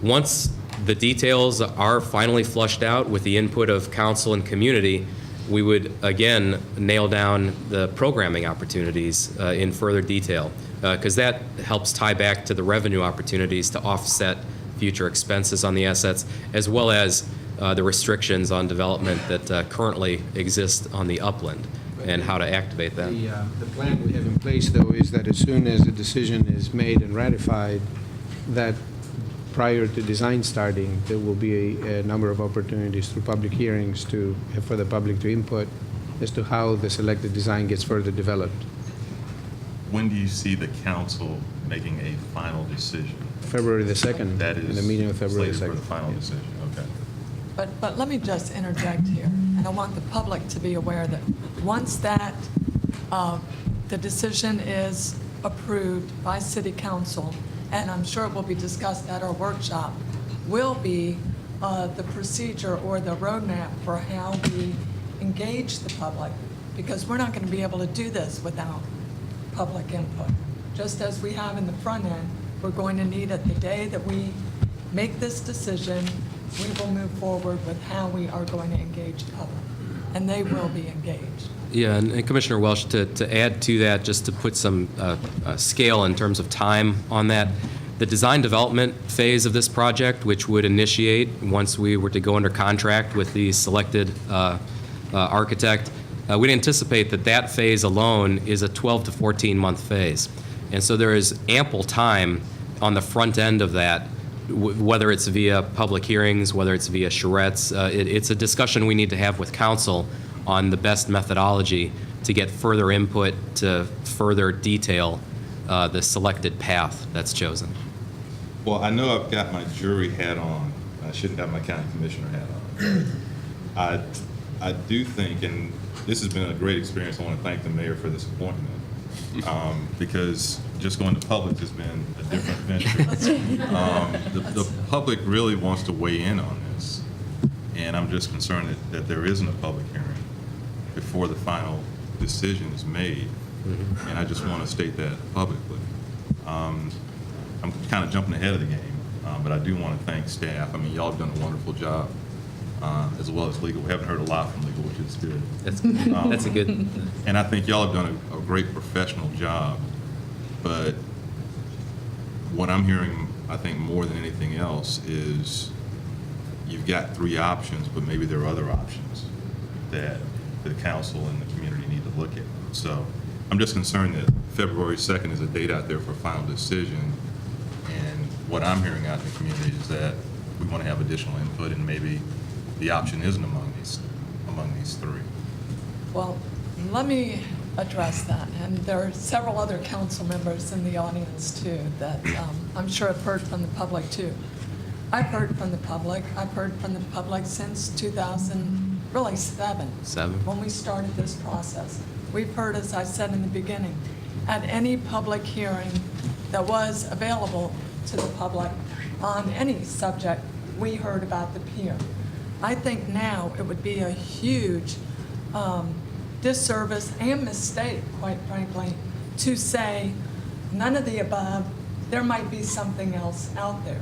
Once the details are finally flushed out with the input of council and community, we would again nail down the programming opportunities in further detail, because that helps tie back to the revenue opportunities to offset future expenses on the assets, as well as the restrictions on development that currently exist on the upland, and how to activate that. The plan we have in place, though, is that as soon as the decision is made and ratified, that prior to design starting, there will be a number of opportunities through public hearings for the public to input as to how the selected design gets further developed. When do you see the council making a final decision? February the 2nd, That is in the meeting of February the slated 2nd. for the final decision, okay. But let me just interject here, and I want the public to be aware that once that, the decision is approved by city council, and I'm sure it will be discussed at our workshop, will be the procedure or the roadmap for how we engage the public, because we're not going to be able to do this without public input. Just as we have in the front end, we're going to need it the day that we make this decision, we will move forward with how we are going to engage the public, and they will be engaged. Yeah, and Commissioner Welch, to add to that, just to put some scale in terms of time on that, the design development phase of this project, which would initiate once we were to go under contract with the selected architect, we'd anticipate that phase alone is a 12 to 14-month phase. And so there is ample time on the front end of that, whether it's via public hearings, whether it's via charrettes. It's a discussion we need to have with council on the best methodology to get further input to further detail the selected path that's chosen. Well, I know I've got my jury hat on. I shouldn't have my county commissioner hat on. I do think, and this has been a great experience, I want to thank the mayor for this appointment, because just going to public has been a different venture. The public really wants to weigh in on this, and I'm just concerned that there isn't a public hearing before the final decision is made, and I just want to state that publicly. I'm kind of jumping ahead of the game, but I do want to thank staff. I mean, y'all have done a wonderful job, as well as legal. We haven't heard a lot from legal, which is good. That's a good. And I think y'all have done a great professional job. But what I'm hearing, I think more than anything else, is you've got 3 options, but maybe there are other options that the council and the community need to look at. So I'm just concerned that February 2nd is a date out there for a final decision. And what I'm hearing out in the community is that we want to have additional input, and maybe the option isn't among these 3. Well, let me address that, and there are several other council members in the audience too that I'm sure have heard from the public too. I've heard from the public. I've heard from the public since 2007. When we started this process. We've heard, as I said in the beginning, at any public hearing that was available to the public on any subject, we heard about the pier. I think now it would be a huge disservice and mistake, quite frankly, to say none of the above, there might be something else out there.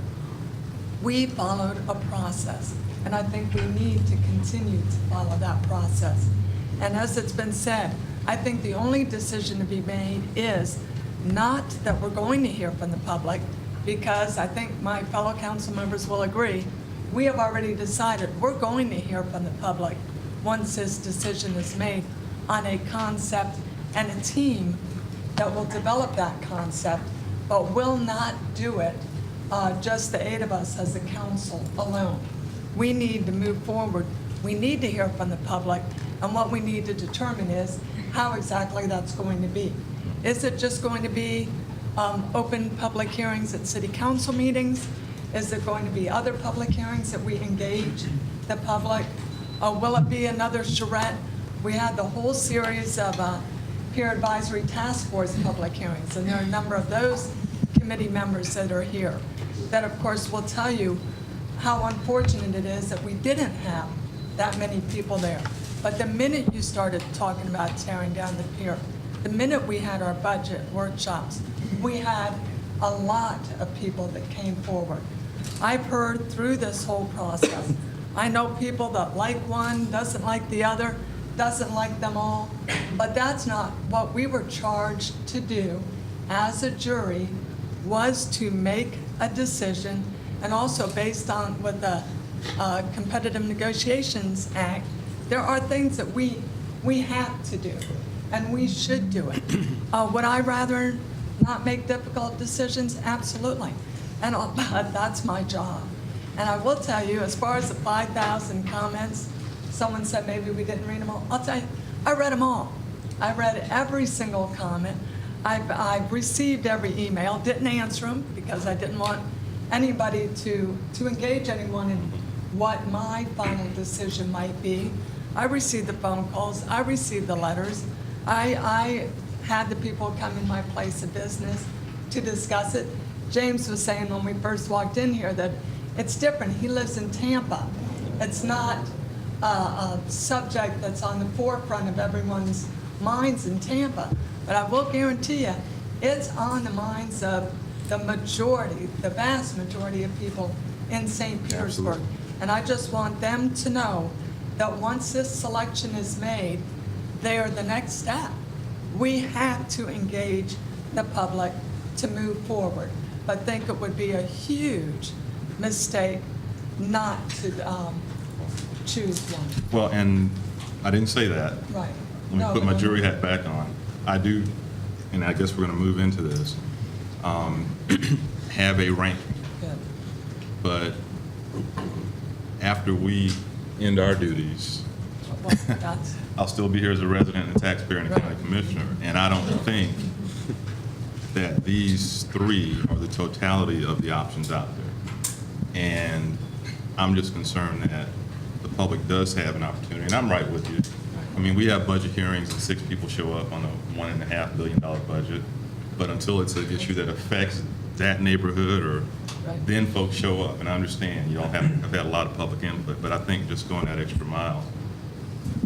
We followed a process, and I think we need to continue to follow that process. And as it's been said, I think the only decision to be made is not that we're going to hear from the public, because I think my fellow council members will agree, we have already decided we're going to hear from the public once this decision is made on a concept and a team that will develop that concept, but will not do it just the 8 of us as a council alone. We need to move forward. We need to hear from the public, And what we need to determine is how exactly that's going to be. Is it just going to be open public hearings at city council meetings? Is there going to be other public hearings that we engage the public? Will it be another charrette? We had the whole series of Peer Advisory Task Force public hearings, and there are a number of those committee members that are here that, of course, will tell you how unfortunate it is that we didn't have that many people there. But the minute you started talking about tearing down the pier, the minute we had our budget workshops, we had a lot of people that came forward. I've heard through this whole process, I know people that like one, doesn't like the other, doesn't like them all, but that's not what we were charged to do as a jury, was to make a decision, and also based on with the Competitive Negotiations Act, there are things that we have to do, and we should do it. Would I rather not make difficult decisions? Absolutely. And that's my job. And I will tell you, as far as the 5,000 comments, someone said maybe we didn't read them all. I'll tell you, I read them all. I read every single comment. I've received every email, didn't answer them because I didn't want anybody to engage anyone in what my final decision might be. I received the phone calls. I received the letters. I had the people come in my place of business to discuss it. James was saying when we first walked in here that it's different. He lives in Tampa. It's not a subject that's on the forefront of everyone's minds in Tampa. But I will guarantee you, it's on the minds of the majority, the vast majority of people in St. Petersburg. Absolutely. And I just want them to know that once this selection is made, they are the next step. We have to engage the public to move forward, but think it would be a huge mistake not to choose one. Well, and I didn't say that. Right. Let me put my jury hat back on. I do, and I guess we're going to move into this, have a ranking. Good. But after we end our duties, Well, that's, I'll still be here as a resident and taxpayer and a county Right. commissioner. And I don't think that these three are the totality of the options out there. And I'm just concerned that the public does have an opportunity, and I'm right with you. I mean, we have budget hearings and 6 people show up on a $1.5 billion budget, but until it's an issue that affects that neighborhood, or Right. then folks show up. And I understand you don't have had a lot of public input, but I think just going that extra mile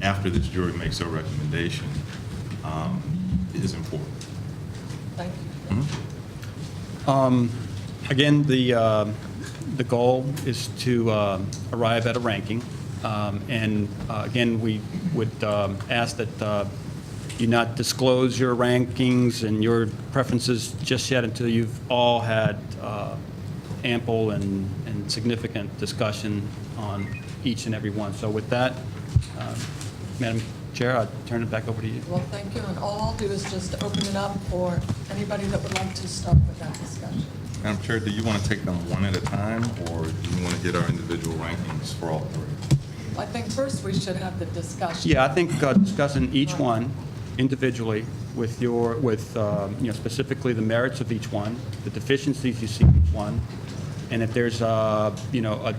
after this jury makes their recommendation is important. thank you. Again, the goal is to arrive at a ranking. And again, we would ask that you not disclose your rankings and your preferences just yet until you've all had ample and significant discussion on each and every one. So with that, Madam Chair, I'll turn it back over to you. Well, thank you, and all I'll do is just open it up for anybody that would like to start with that discussion. Madam Chair, do you want to take them one at a time, or do you want to get our individual rankings for all three? I think first we should have the discussion. Yeah, I think discussing each one individually with specifically the merits of each one, the deficiencies you see in each one, and if there's a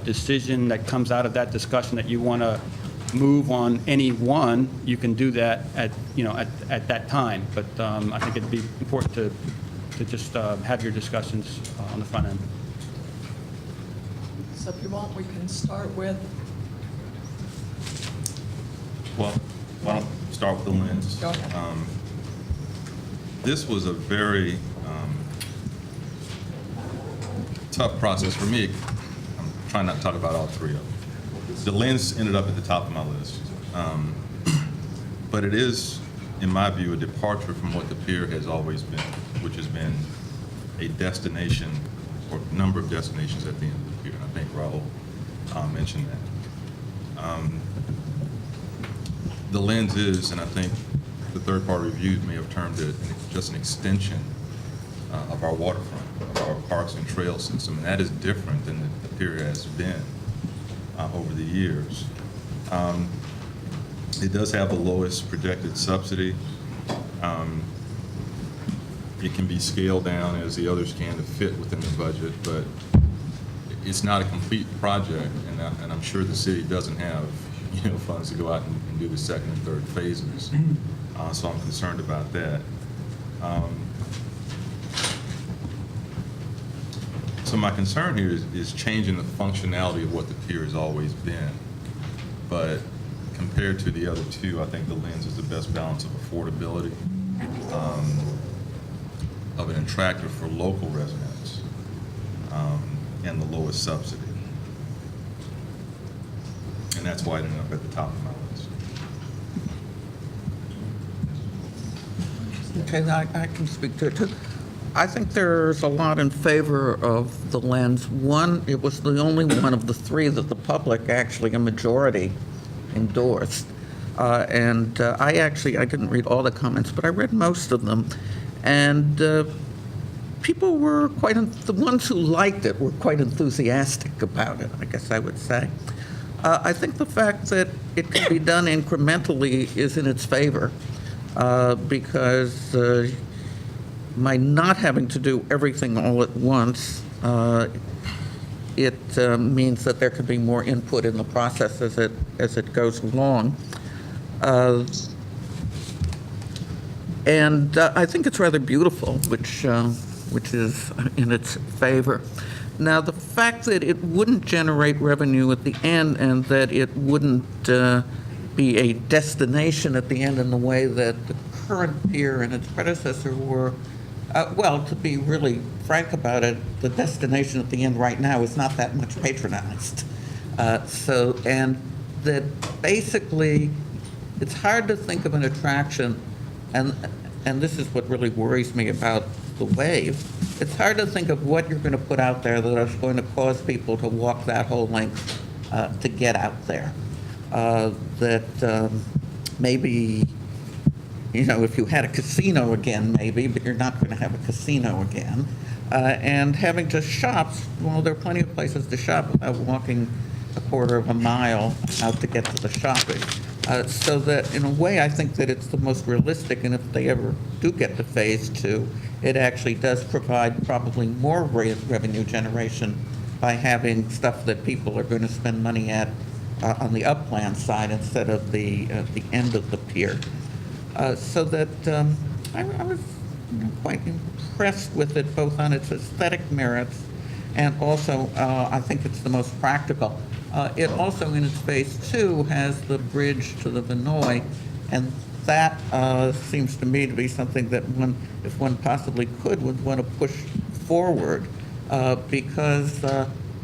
decision that comes out of that discussion that you want to move on any one, you can do that at that time. But I think it'd be important to just have your discussions on the front end. So if you want, we can start with, Well, why don't we start with the lens? Go ahead. This was a very tough process for me. I'm trying not to talk about all three of them. The lens ended up at the top of my list. But it is, in my view, a departure from what the Pier has always been, which has been a destination or number of destinations at the end of the pier. And I think Raul mentioned that. The lens is, and I think the third-party reviews may have termed it just an extension of our waterfront, of our parks and trail system, and that is different than the pier has been over the years. It does have the lowest projected subsidy. It can be scaled down as the others can to fit within the budget, but it's not a complete project, and I'm sure the city doesn't have, funds to go out and do the second and third phases. So I'm concerned about that. So my concern here is changing the functionality of what the pier has always been. But compared to the other two, I think the lens is the best balance of affordability, of an attractor for local residents, and the lowest subsidy. And that's why it ended up at the top of my list. Okay, I can speak to it too. I think there's a lot in favor of the lens. One, it was the only one of the three that the public, actually a majority, endorsed. I didn't read all the comments, but I read most of them. And people were the ones who liked it were quite enthusiastic about it, I guess I would say. I think the fact that it can be done incrementally is in its favor, because by not having to do everything all at once, it means that there can be more input in the process as it goes along. And I think it's rather beautiful, which is in its favor. Now, the fact that it wouldn't generate revenue at the end and that it wouldn't be a destination at the end in the way that the current pier and its predecessor were, well, to be really frank about it, the destination at the end right now is not that much patronized. And that basically, it's hard to think of an attraction, and this is what really worries me about the wave. It's hard to think of what you're going to put out there that is going to cause people to walk that whole length to get out there. Maybe, if you had a casino again, maybe, but you're not going to have a casino again. And having to shop, well, there are plenty of places to shop without walking a quarter of a mile out to get to the shopping. So that, in a way, I think that it's the most realistic, and if they ever do get to phase 2, it actually does provide probably more revenue generation by having stuff that people are going to spend money at on the upland side instead of the end of the pier. So that I was quite impressed with it, both on its aesthetic merits and also I think it's the most practical. It also, in its phase 2, has the bridge to the Vinoy, and that seems to me to be something that one, if one possibly could, would want to push forward, because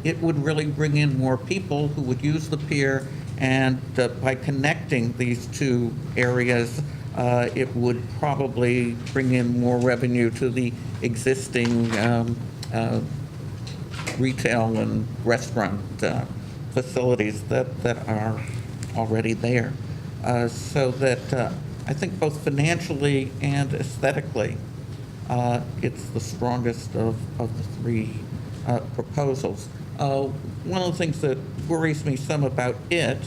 it would really bring in more people who would use the pier, and by connecting these two areas, it would probably bring in more revenue to the existing retail and restaurant facilities that are already there. So that I think both financially and aesthetically, it's the strongest of the three proposals. One of the things that worries me some about it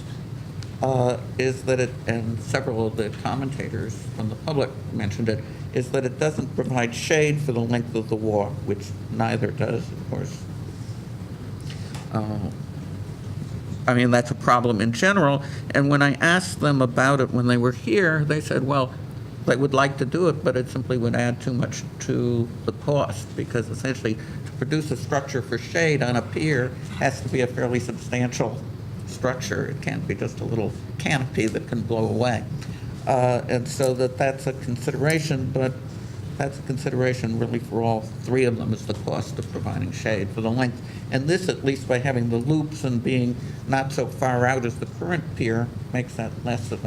is that it, and several of the commentators from the public mentioned it, is that it doesn't provide shade for the length of the walk, which neither does, of course. I mean, that's a problem in general. And when I asked them about it when they were here, they said, well, they would like to do it, but it simply would add too much to the cost, because essentially to produce a structure for shade on a pier has to be a fairly substantial structure. It can't be just a little canopy that can blow away. And so that's a consideration, but that's a consideration really for all three of them, is the cost of providing shade for the length. And this, at least by having the loops and being not so far out as the current pier, makes that less of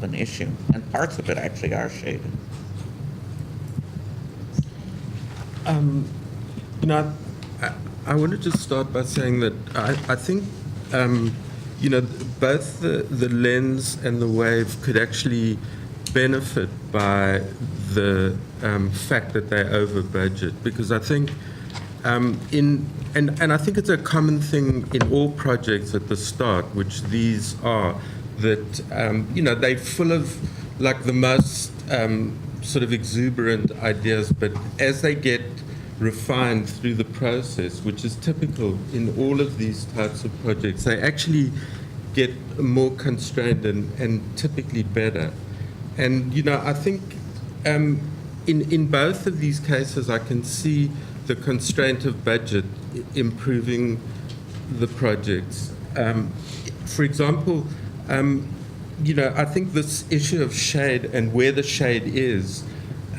an issue. And parts of it actually are shaded. I want to just start by saying that I think, both the lens and the wave could actually benefit by the fact that they're over budget, because I think and I think it's a common thing in all projects at the start, which these are, that, they're full of like the most sort of exuberant ideas, but as they get refined through the process, which is typical in all of these types of projects, they actually get more constrained and typically better. And, I think in both of these cases, I can see the constraint of budget improving the projects. For example, I think this issue of shade and where the shade is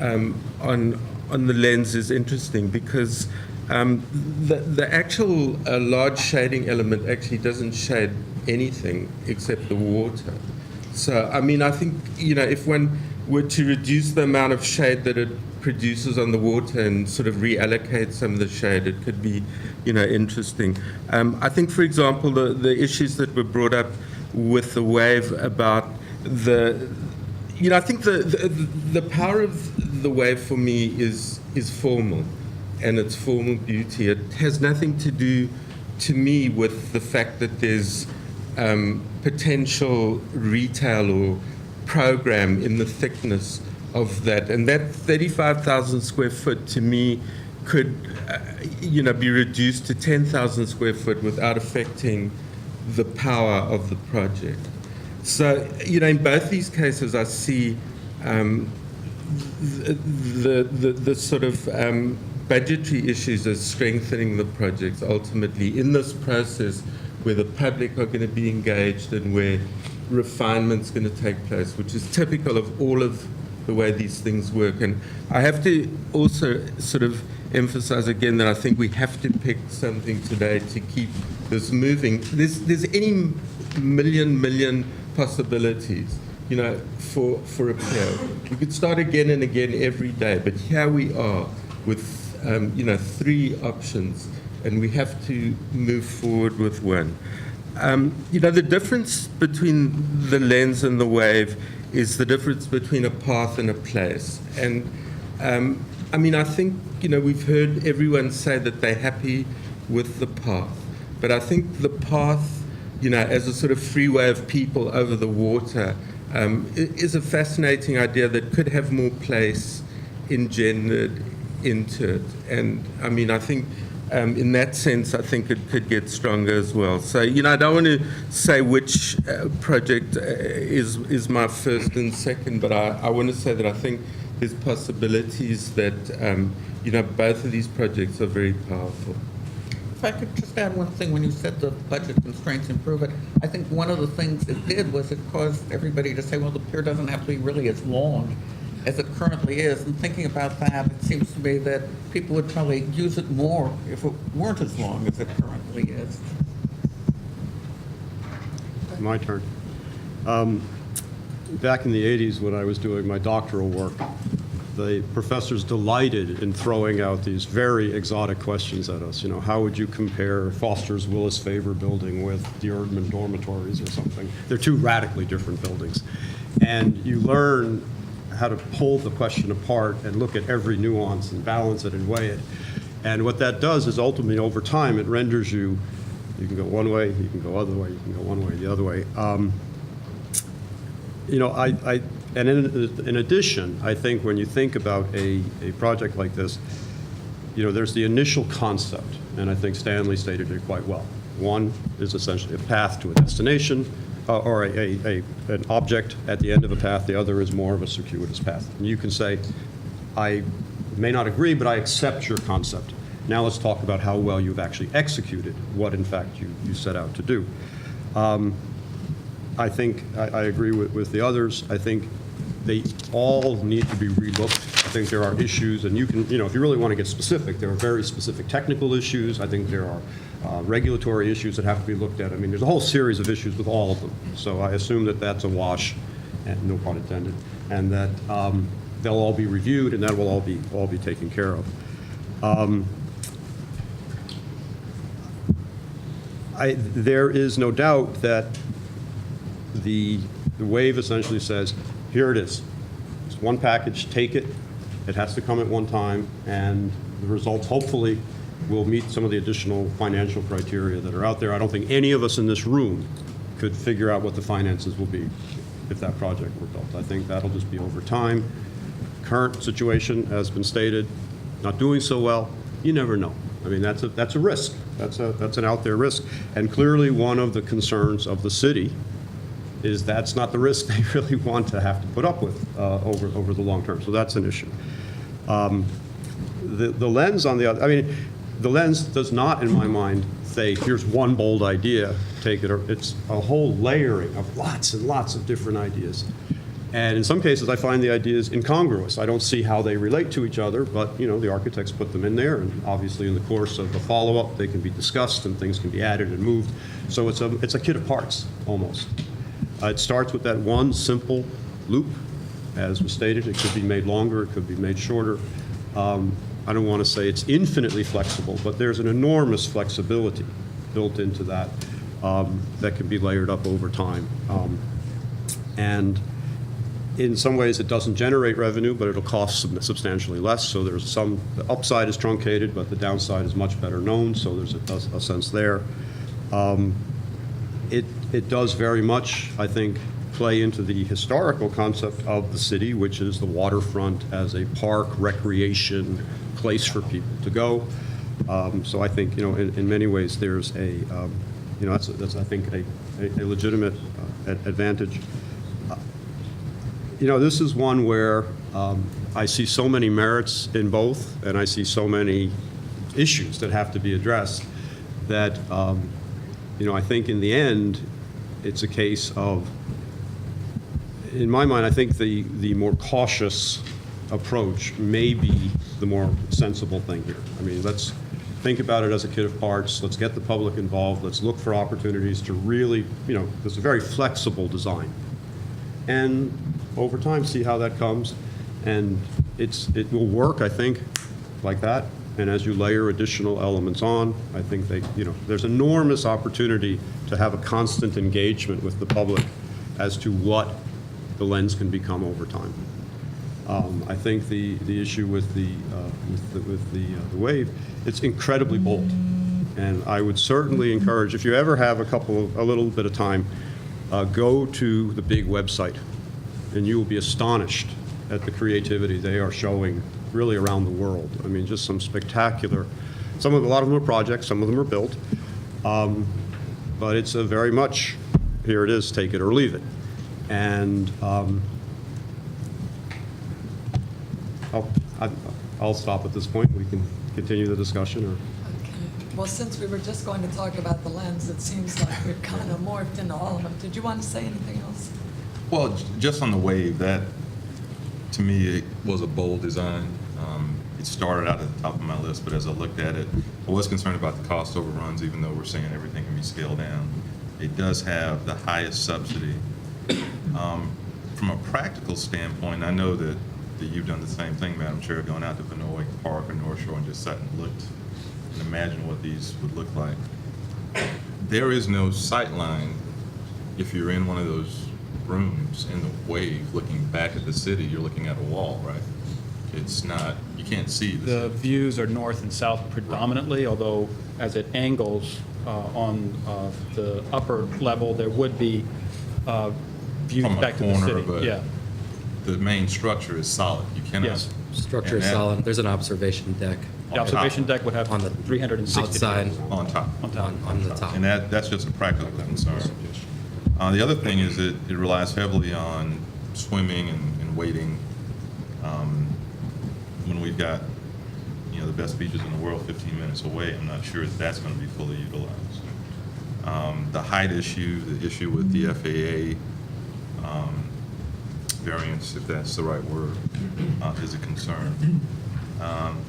on the lens is interesting because the actual large shading element actually doesn't shade anything except the water. So, I think, if one were to reduce the amount of shade that it produces on the water and sort of reallocate some of the shade, it could be, interesting. I think, for example, the issues that were brought up with the wave about I think the power of the wave for me is formal, and its formal beauty. It has nothing to do, to me, with the fact that there's potential retail or program in the thickness of that. And that 35,000 square foot, to me, could, be reduced to 10,000 square foot without affecting the power of the project. So, in both these cases, I see the sort of budgetary issues as strengthening the projects ultimately in this process where the public are going to be engaged and where refinement's going to take place, which is typical of all of the way these things work. And I have to also sort of emphasize again that I think we have to pick something today to keep this moving. There's any million possibilities, for a pier. We could start again and again every day, but here we are with, 3 options, and we have to move forward with one. The difference between the lens and the wave is the difference between a path and a place. And I think, we've heard everyone say that they're happy with the path, but I think the path, as a sort of freeway of people over the water, is a fascinating idea that could have more place engendered into it. And I think in that sense, I think it could get stronger as well. So, I don't want to say which project is my first and second, but I want to say that I think there's possibilities that, both of these projects are very powerful. If I could just add one thing, when you said the budget constraints improve it, I think one of the things it did was it caused everybody to say, well, the pier doesn't have to be really as long as it currently is. And thinking about that, it seems to me that people would probably use it more if it weren't as long as it currently is. My turn. Back in the 80s when I was doing my doctoral work, the professors delighted in throwing out these very exotic questions at us. How would you compare Foster's Willis Favor building with the Erdman dormitories or something? They're two radically different buildings. And you learn how to pull the question apart and look at every nuance and balance it and weigh it. And what that does is ultimately, over time, it renders you can go one way, you can go other way, you can go one way, the other way. And in addition, I think when you think about a project like this, there's the initial concept, and I think Stanley stated it quite well. One is essentially a path to a destination, or an object at the end of a path. The other is more of a circuitous path. And you can say, I may not agree, but I accept your concept. Now let's talk about how well you've actually executed what, in fact, you set out to do. I think I agree with the others. I think they all need to be relooked. I think there are issues, and you can, if you really want to get specific, there are very specific technical issues. I think there are regulatory issues that have to be looked at. There's a whole series of issues with all of them. So I assume that that's a wash, and no pun intended, and that they'll all be reviewed, and that will all be taken care of. There is no doubt that the wave essentially says, here it is. It's one package, take it. It has to come at one time, and the results hopefully will meet some of the additional financial criteria that are out there. I don't think any of us in this room could figure out what the finances will be if that project were built. I think that'll just be over time. Current situation has been stated, not doing so well. You never know. I mean, that's a risk. That's an out there risk. And clearly, one of the concerns of the city is that's not the risk they really want to have to put up with over the long term. So that's an issue. The lens on the other, I mean, the lens does not, in my mind, say, here's one bold idea, take it, or it's a whole layering of lots and lots of different ideas. And in some cases, I find the ideas incongruous. I don't see how they relate to each other, but, you know, the architects put them in there, and obviously in the course of the follow-up, they can be discussed and things can be added and moved. So it's a kit of parts, almost. It starts with that one simple loop. As was stated, it could be made longer, it could be made shorter. I don't want to say it's infinitely flexible, but there's an enormous flexibility built into that that can be layered up over time. And in some ways, it doesn't generate revenue, but it'll cost substantially less. So there's some, the upside is truncated, but the downside is much better known, so there's a sense there. It does very much, I think, play into the historical concept of the city, which is the waterfront as a park, recreation, place for people to go. So I think, you know, in many ways, there's a, you know, that's I think, a legitimate advantage. You know, this is one where I see so many merits in both, and I see so many issues that have to be addressed that, you know, I think in the end, it's a case of, in my mind, I think the more cautious approach may be the more sensible thing here. I mean, let's think about it as a kit of parts. Let's get the public involved. Let's look for opportunities to really, you know, there's a very flexible design. And over time, see how that comes. And it will work, I think, like that. And as you layer additional elements on, I think you know, there's enormous opportunity to have a constant engagement with the public as to what the lens can become over time. I think the issue with the wave, it's incredibly bold, and I would certainly encourage, if you ever have a little bit of time, go to the big website, and you will be astonished at the creativity they are showing really around the world. I mean, just some spectacular. A lot of them are projects, some of them are built, but it's a very much, here it is, take it or leave it. And I'll stop at this point. We can continue the discussion. Or Okay. Well, since we were just going to talk about the lens, it seems like we've kind of morphed into all of them. Did you want to say anything else? Well, just on the wave, that, to me, it was a bold design. It started out at the top of my list, but as I looked at it, I was concerned about the cost overruns, even though we're saying everything can be scaled down. It does have the highest subsidy. From a practical standpoint, I know that you've done the same thing, Madam Chair, going out to Vinoy Park or North Shore and just sat and looked and imagined what these would look like. There is no sight line if you're in one of those rooms in the wave looking back at the city. You're looking at a wall, right? It's not, you can't see The city. views are north and south predominantly, although as it angles on the upper level, there would be views From a back to the corner, city. but Yeah, the main structure is solid. You cannot. Yes. Structure And is that- solid. There's an observation deck the observation deck would have on the 360 outside, degrees On top. on top. on the top. And that's just a practical concern. The other thing is it relies heavily on swimming and wading. When we've got, you know, the best beaches in the world 15 minutes away, I'm not sure if that's going to be fully utilized. The height issue, the issue with the FAA variance, if that's the right word, is a concern.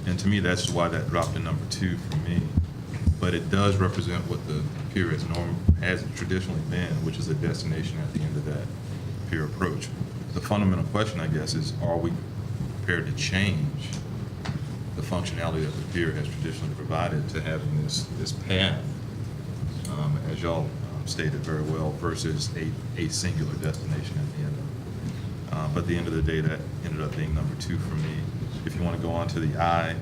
And to me, that's why that dropped to number 2 for me. But it does represent what the pier has traditionally been, which is a destination at the end of that pier approach. The fundamental question, I guess, is are we prepared to change the functionality that the pier has traditionally provided to having this path, as y'all stated very well, versus a singular destination at the end of it. But at the end of the day, that ended up being number 2 for me. If you want to go on to the I,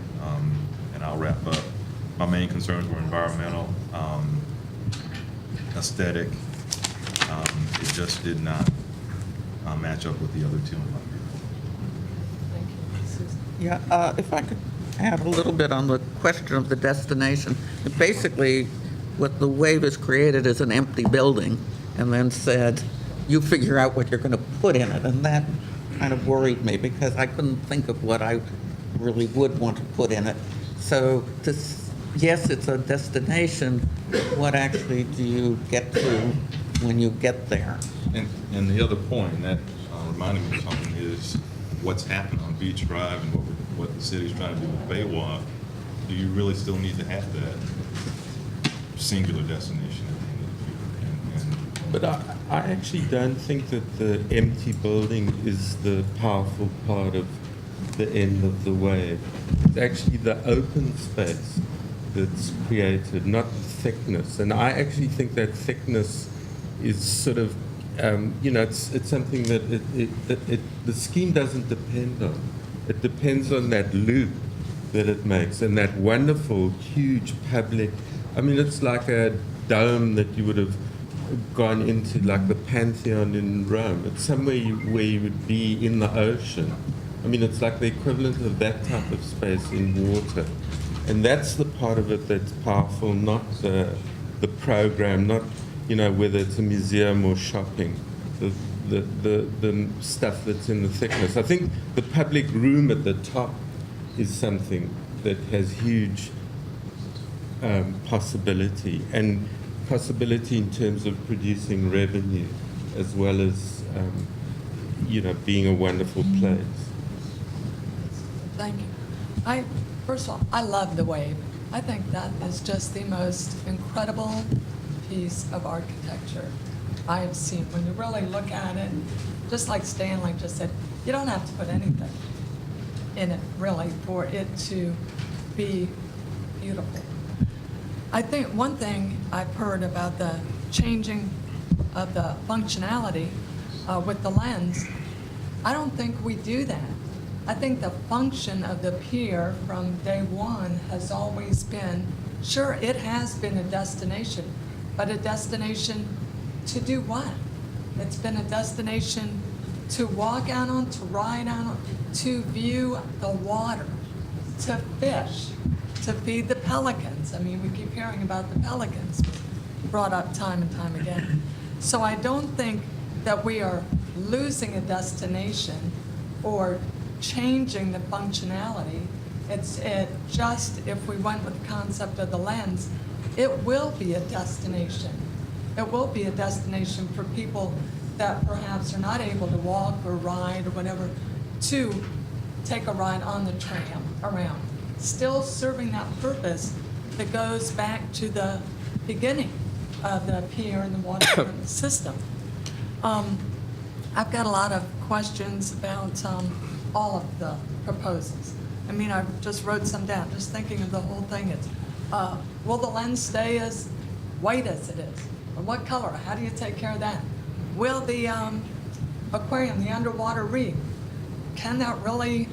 and I'll wrap up, my main concerns were environmental, aesthetic, It just did not match up with the other two in my view. Thank you. Susan? Yeah, if I could add a little bit on the question of the destination. Basically, what the wave has created is an empty building and then said, you figure out what you're going to put in it. And that kind of worried me because I couldn't think of what I really would want to put in it. So this, yes, it's a destination. What actually do you get to when you get there? And the other point, and that reminded me of something, is what's happened on Beach Drive and what the city's trying to do with Baywalk. Do you really still need to have that singular destination at the end of the pier? But I actually don't think that the empty building is the powerful part of the end of the wave. It's actually the open space that's created, not the thickness. And I actually think that thickness is sort of, it's something that the scheme doesn't depend on. It depends on that loop that it makes and that wonderful, huge public. I mean, it's like a dome that you would have gone into, like the Pantheon in Rome. It's somewhere where you would be in the ocean. I mean, it's like the equivalent of that type of space in water. And that's the part of it that's powerful, not the program, not, whether it's a museum or shopping, the stuff that's in the thickness. I think the public room at the top is something that has huge possibility, and possibility in terms of producing revenue as well as, being a wonderful place. Thank you. First of all, I love the wave. I think that is just the most incredible piece of architecture I have seen. When you really look at it, just like Stanley just said, you don't have to put anything in it, really, for it to be beautiful. I think one thing I've heard about the changing of the functionality with the lens, I don't think we do that. I think the function of the pier from day one has always been, sure, it has been a destination, but a destination to do what? It's been a destination to walk out on, to ride out on, to view the water, to fish, to feed the pelicans. I mean, we keep hearing about the pelicans brought up time and time again. So I don't think that we are losing a destination or changing the functionality. It just, if we went with the concept of the lens, it will be a destination. It will be a destination for people that perhaps are not able to walk or ride or whatever, to take a ride on the tram around, still serving that purpose that goes back to the beginning of the pier and the waterfront system. I've got a lot of questions about all of the proposals. I mean, I just wrote some down, just thinking of the whole thing. It's, will the lens stay as white as it is? Or what color? How do you take care of that? Will the aquarium, the underwater reef, can that really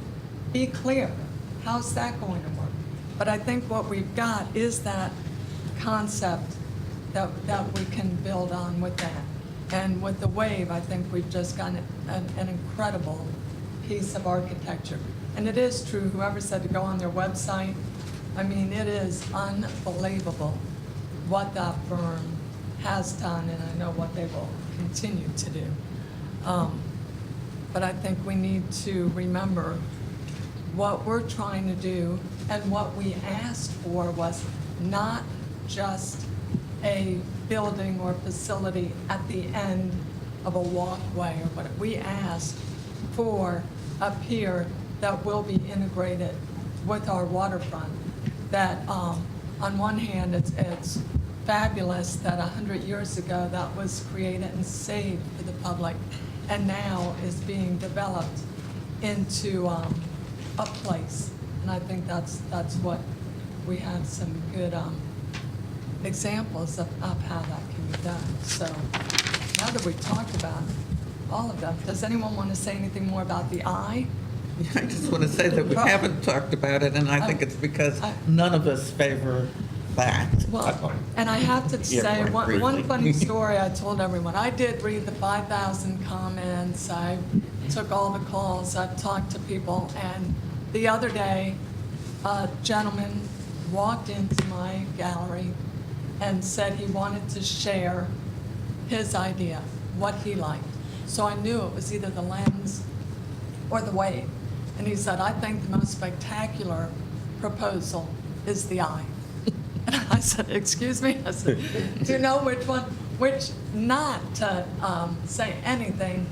be clear? How's that going to work? But I think what we've got is that concept that we can build on with that. And with the wave, I think we've just got an incredible piece of architecture. And it is true, whoever said to go on their website, I mean, it is unbelievable what that firm has done, and I know what they will continue to do. But I think we need to remember what we're trying to do, and what we asked for was not just a building or facility at the end of a walkway or whatever. We asked for a pier that will be integrated with our waterfront. That on one hand, it's fabulous that 100 years ago that was created and saved for the public, and now is being developed into a place. And I think that's what we have some good examples of how that can be done. So now that we've talked about all of them, does anyone want to say anything more about the eye? I just want to say that we haven't talked about it, and I think it's because none of us favor that. Well, and I have to say, Yeah, one briefly. funny story I told everyone. I did read the 5,000 comments, I took all the calls, I've talked to people, and the other day, a gentleman walked into my gallery and said he wanted to share his idea, what he liked. So I knew it was either the lens or the wave. And he said, I think the most spectacular proposal is the eye. And I said, excuse me? I said, do you know which one? Which, not to say anything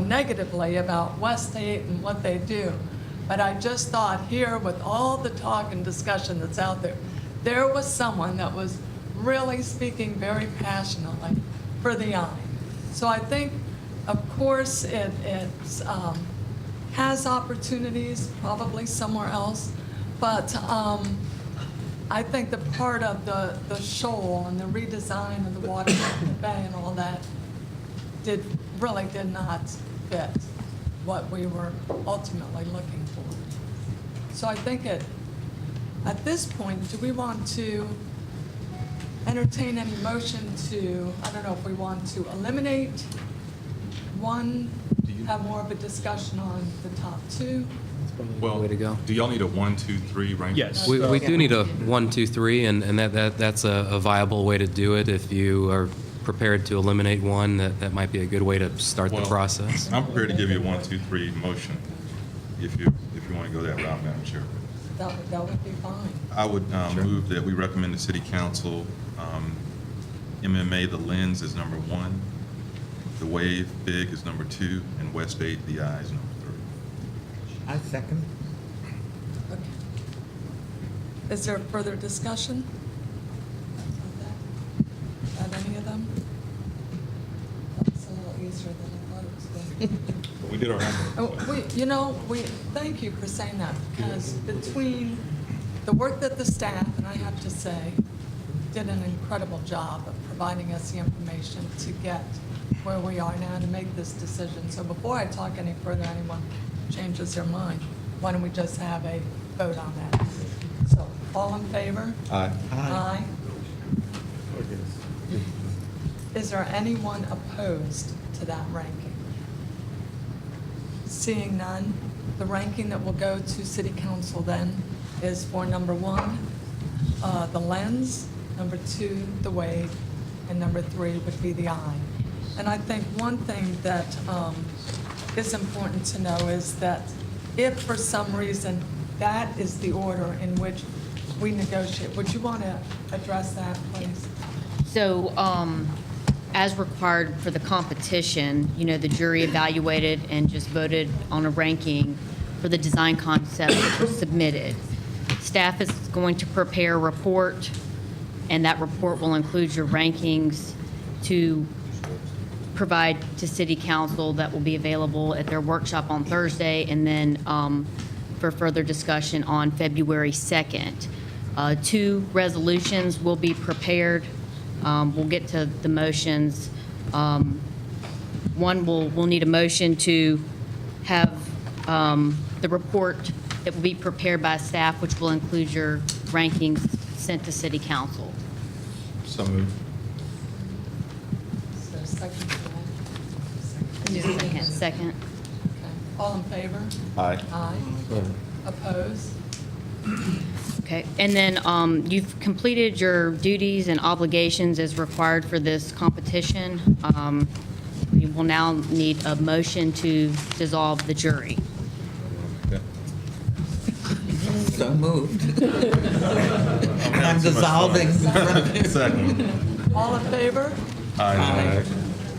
negatively about West State and what they do, but I just thought here, with all the talk and discussion that's out there, there was someone that was really speaking very passionately for the eye. So I think, of course, it has opportunities, probably somewhere else, but I think the part of the shoal and the redesign of the water bay and all that really did not fit what we were ultimately looking for. So I think at this point, do we want to entertain any motion to, I don't know if we want to eliminate one, have more of a discussion on the top two? Well, Way to go. do y'all need a 1, 2, 3 ranking? Yes. We do need a 1, 2, 3, and that's a viable way to do it. If you are prepared to eliminate one, that might be a good way to start the Well, process. I'm prepared to give you a 1, 2, 3 motion if you want to go that route, Madam Chair. That would be fine. I would move that we recommend the City Council, MMA, the lens is number 1, the wave, big, is number 2, and West 8, the eye, is number 3. I second. Okay. Is there further discussion? About any of them? That's a little easier than I thought it was going to be. We did our homework. Thank you for saying that, because between the work that the staff, and I have to say, did an incredible job of providing us the information to get where we are now to make this decision. So before I talk any further, anyone changes their mind, why don't we just have a vote on that? So, all in favor? Aye. Aye. Is there anyone opposed to that ranking? Seeing none, the ranking that will go to City Council then is for number 1, the lens, number 2, the wave, and number 3 would be the eye. And I think one thing that is important to know is that if for some reason that is the order in which we negotiate, would you want to address that, please? So, as required for the competition, the jury evaluated and just voted on a ranking for the design concepts that were submitted. Staff is going to prepare a report, and that report will include your rankings to provide to City Council that will be available at their workshop on Thursday, and then for further discussion on February 2nd. 2 resolutions will be prepared. We'll get to the motions. One, we'll need a motion to have the report that will be prepared by staff, which will include your rankings sent to City Council. So moved. Is there a second to that? Second. Okay. All in favor? Aye. Aye. Opposed? Okay, and then you've completed your duties and obligations as required for this competition. You will now need a motion to dissolve the jury. So moved. And I'm dissolving. Second. All in favor? Aye.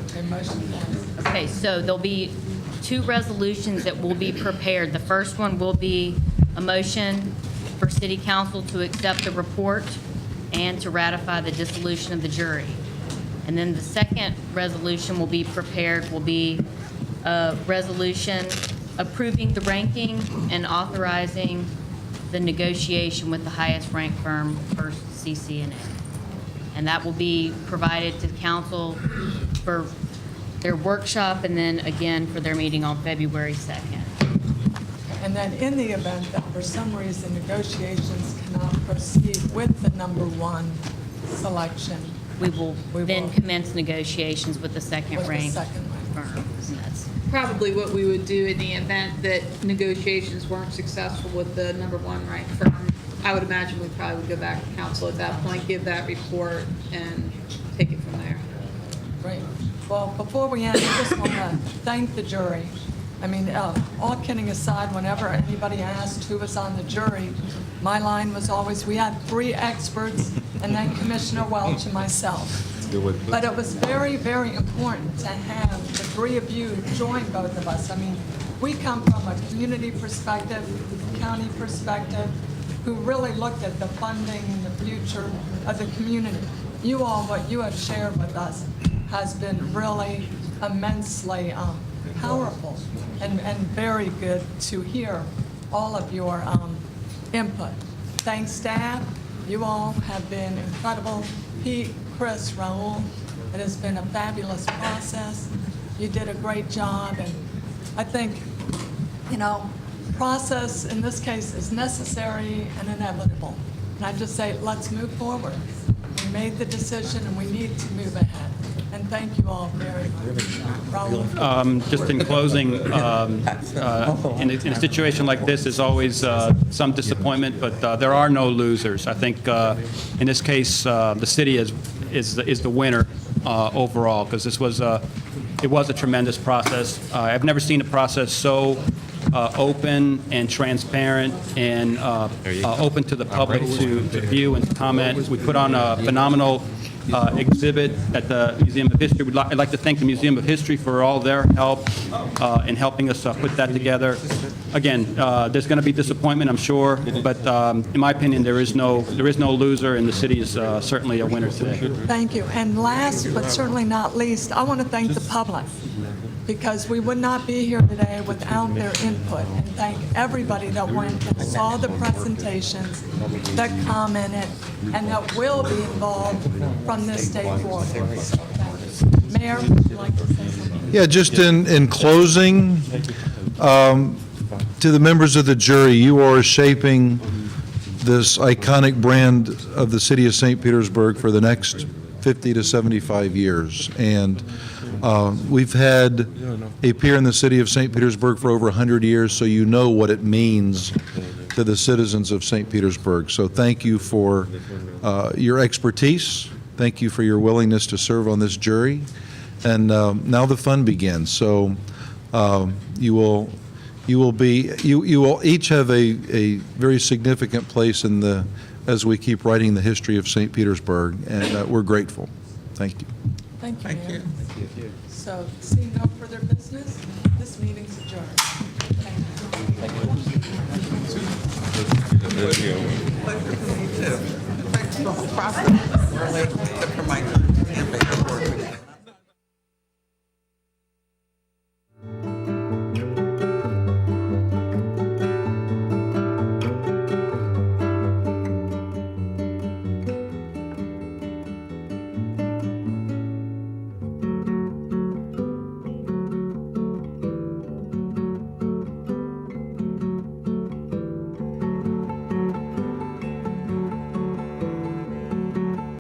Okay, motion passes. Okay, so there'll be 2 resolutions that will be prepared. The first one will be a motion for City Council to accept the report and to ratify the dissolution of the jury. And then the second resolution will be prepared, will be a resolution approving the ranking and authorizing the negotiation with the highest ranked firm for CCNA. And that will be provided to council for their workshop and then again for their meeting on February 2nd. And then in the event that for some reason negotiations cannot proceed with the number one selection, We will We then will. commence negotiations with the second with the ranked second one. firm. And that's Probably what we would do in the event that negotiations weren't successful with the number one ranked firm. I would imagine we probably would go back to council at that point, give that report, and take it from there. Great. Well, before we end, I just want to thank the jury. I mean, all kidding aside, whenever anybody asked who was on the jury, my line was always, we had 3 experts, and then Commissioner Welch and myself. But it was very, very important to have the 3 of you join both of us. I mean, we come from a community perspective, county perspective, who really looked at the funding and the future of the community. You all, what you have shared with us has been really immensely powerful and very good to hear all of your input. Thanks, staff. You all have been incredible. Pete, Chris, Raul, it has been a fabulous process. You did a great job, and I think, process in this case is necessary and inevitable. And I just say, let's move forward. We made the decision, and we need to move ahead. And thank you all very much. Raul? Just in closing, in a situation like this, there's always some disappointment, but there are no losers. I think in this case, the city is the winner overall, because it was a tremendous process. I've never seen a process so open and transparent and open to the public to view and to comment. We put on a phenomenal exhibit at the Museum of History. I'd like to thank the Museum of History for all their help in helping us put that together. Again, there's going to be disappointment, I'm sure, but in my opinion, there is no loser, and the city is certainly a winner today. Thank you. And last, but certainly not least, I want to thank the public, because we would not be here today without their input. And thank everybody that went and saw the presentations, that commented, and that will be involved from this day forward. So, thank you. Mayor, would you like to say something? Yeah, just in closing, to the members of the jury, you are shaping this iconic brand of the city of St. Petersburg for the next 50 to 75 years. And we've had a pier in the city of St. Petersburg for over 100 years, so you know what it means to the citizens of St. Petersburg. So thank you for your expertise. Thank you for your willingness to serve on this jury. And now the fun begins. So you will each have a very significant place in as we keep writing the history of St. Petersburg, and we're grateful. Thank you. Thank you, Mayor. So, seeing no further business, this meeting's adjourned. Thank you. Pleasure for me too. Thanks for the whole process. Really, except for my time, I can't make it work.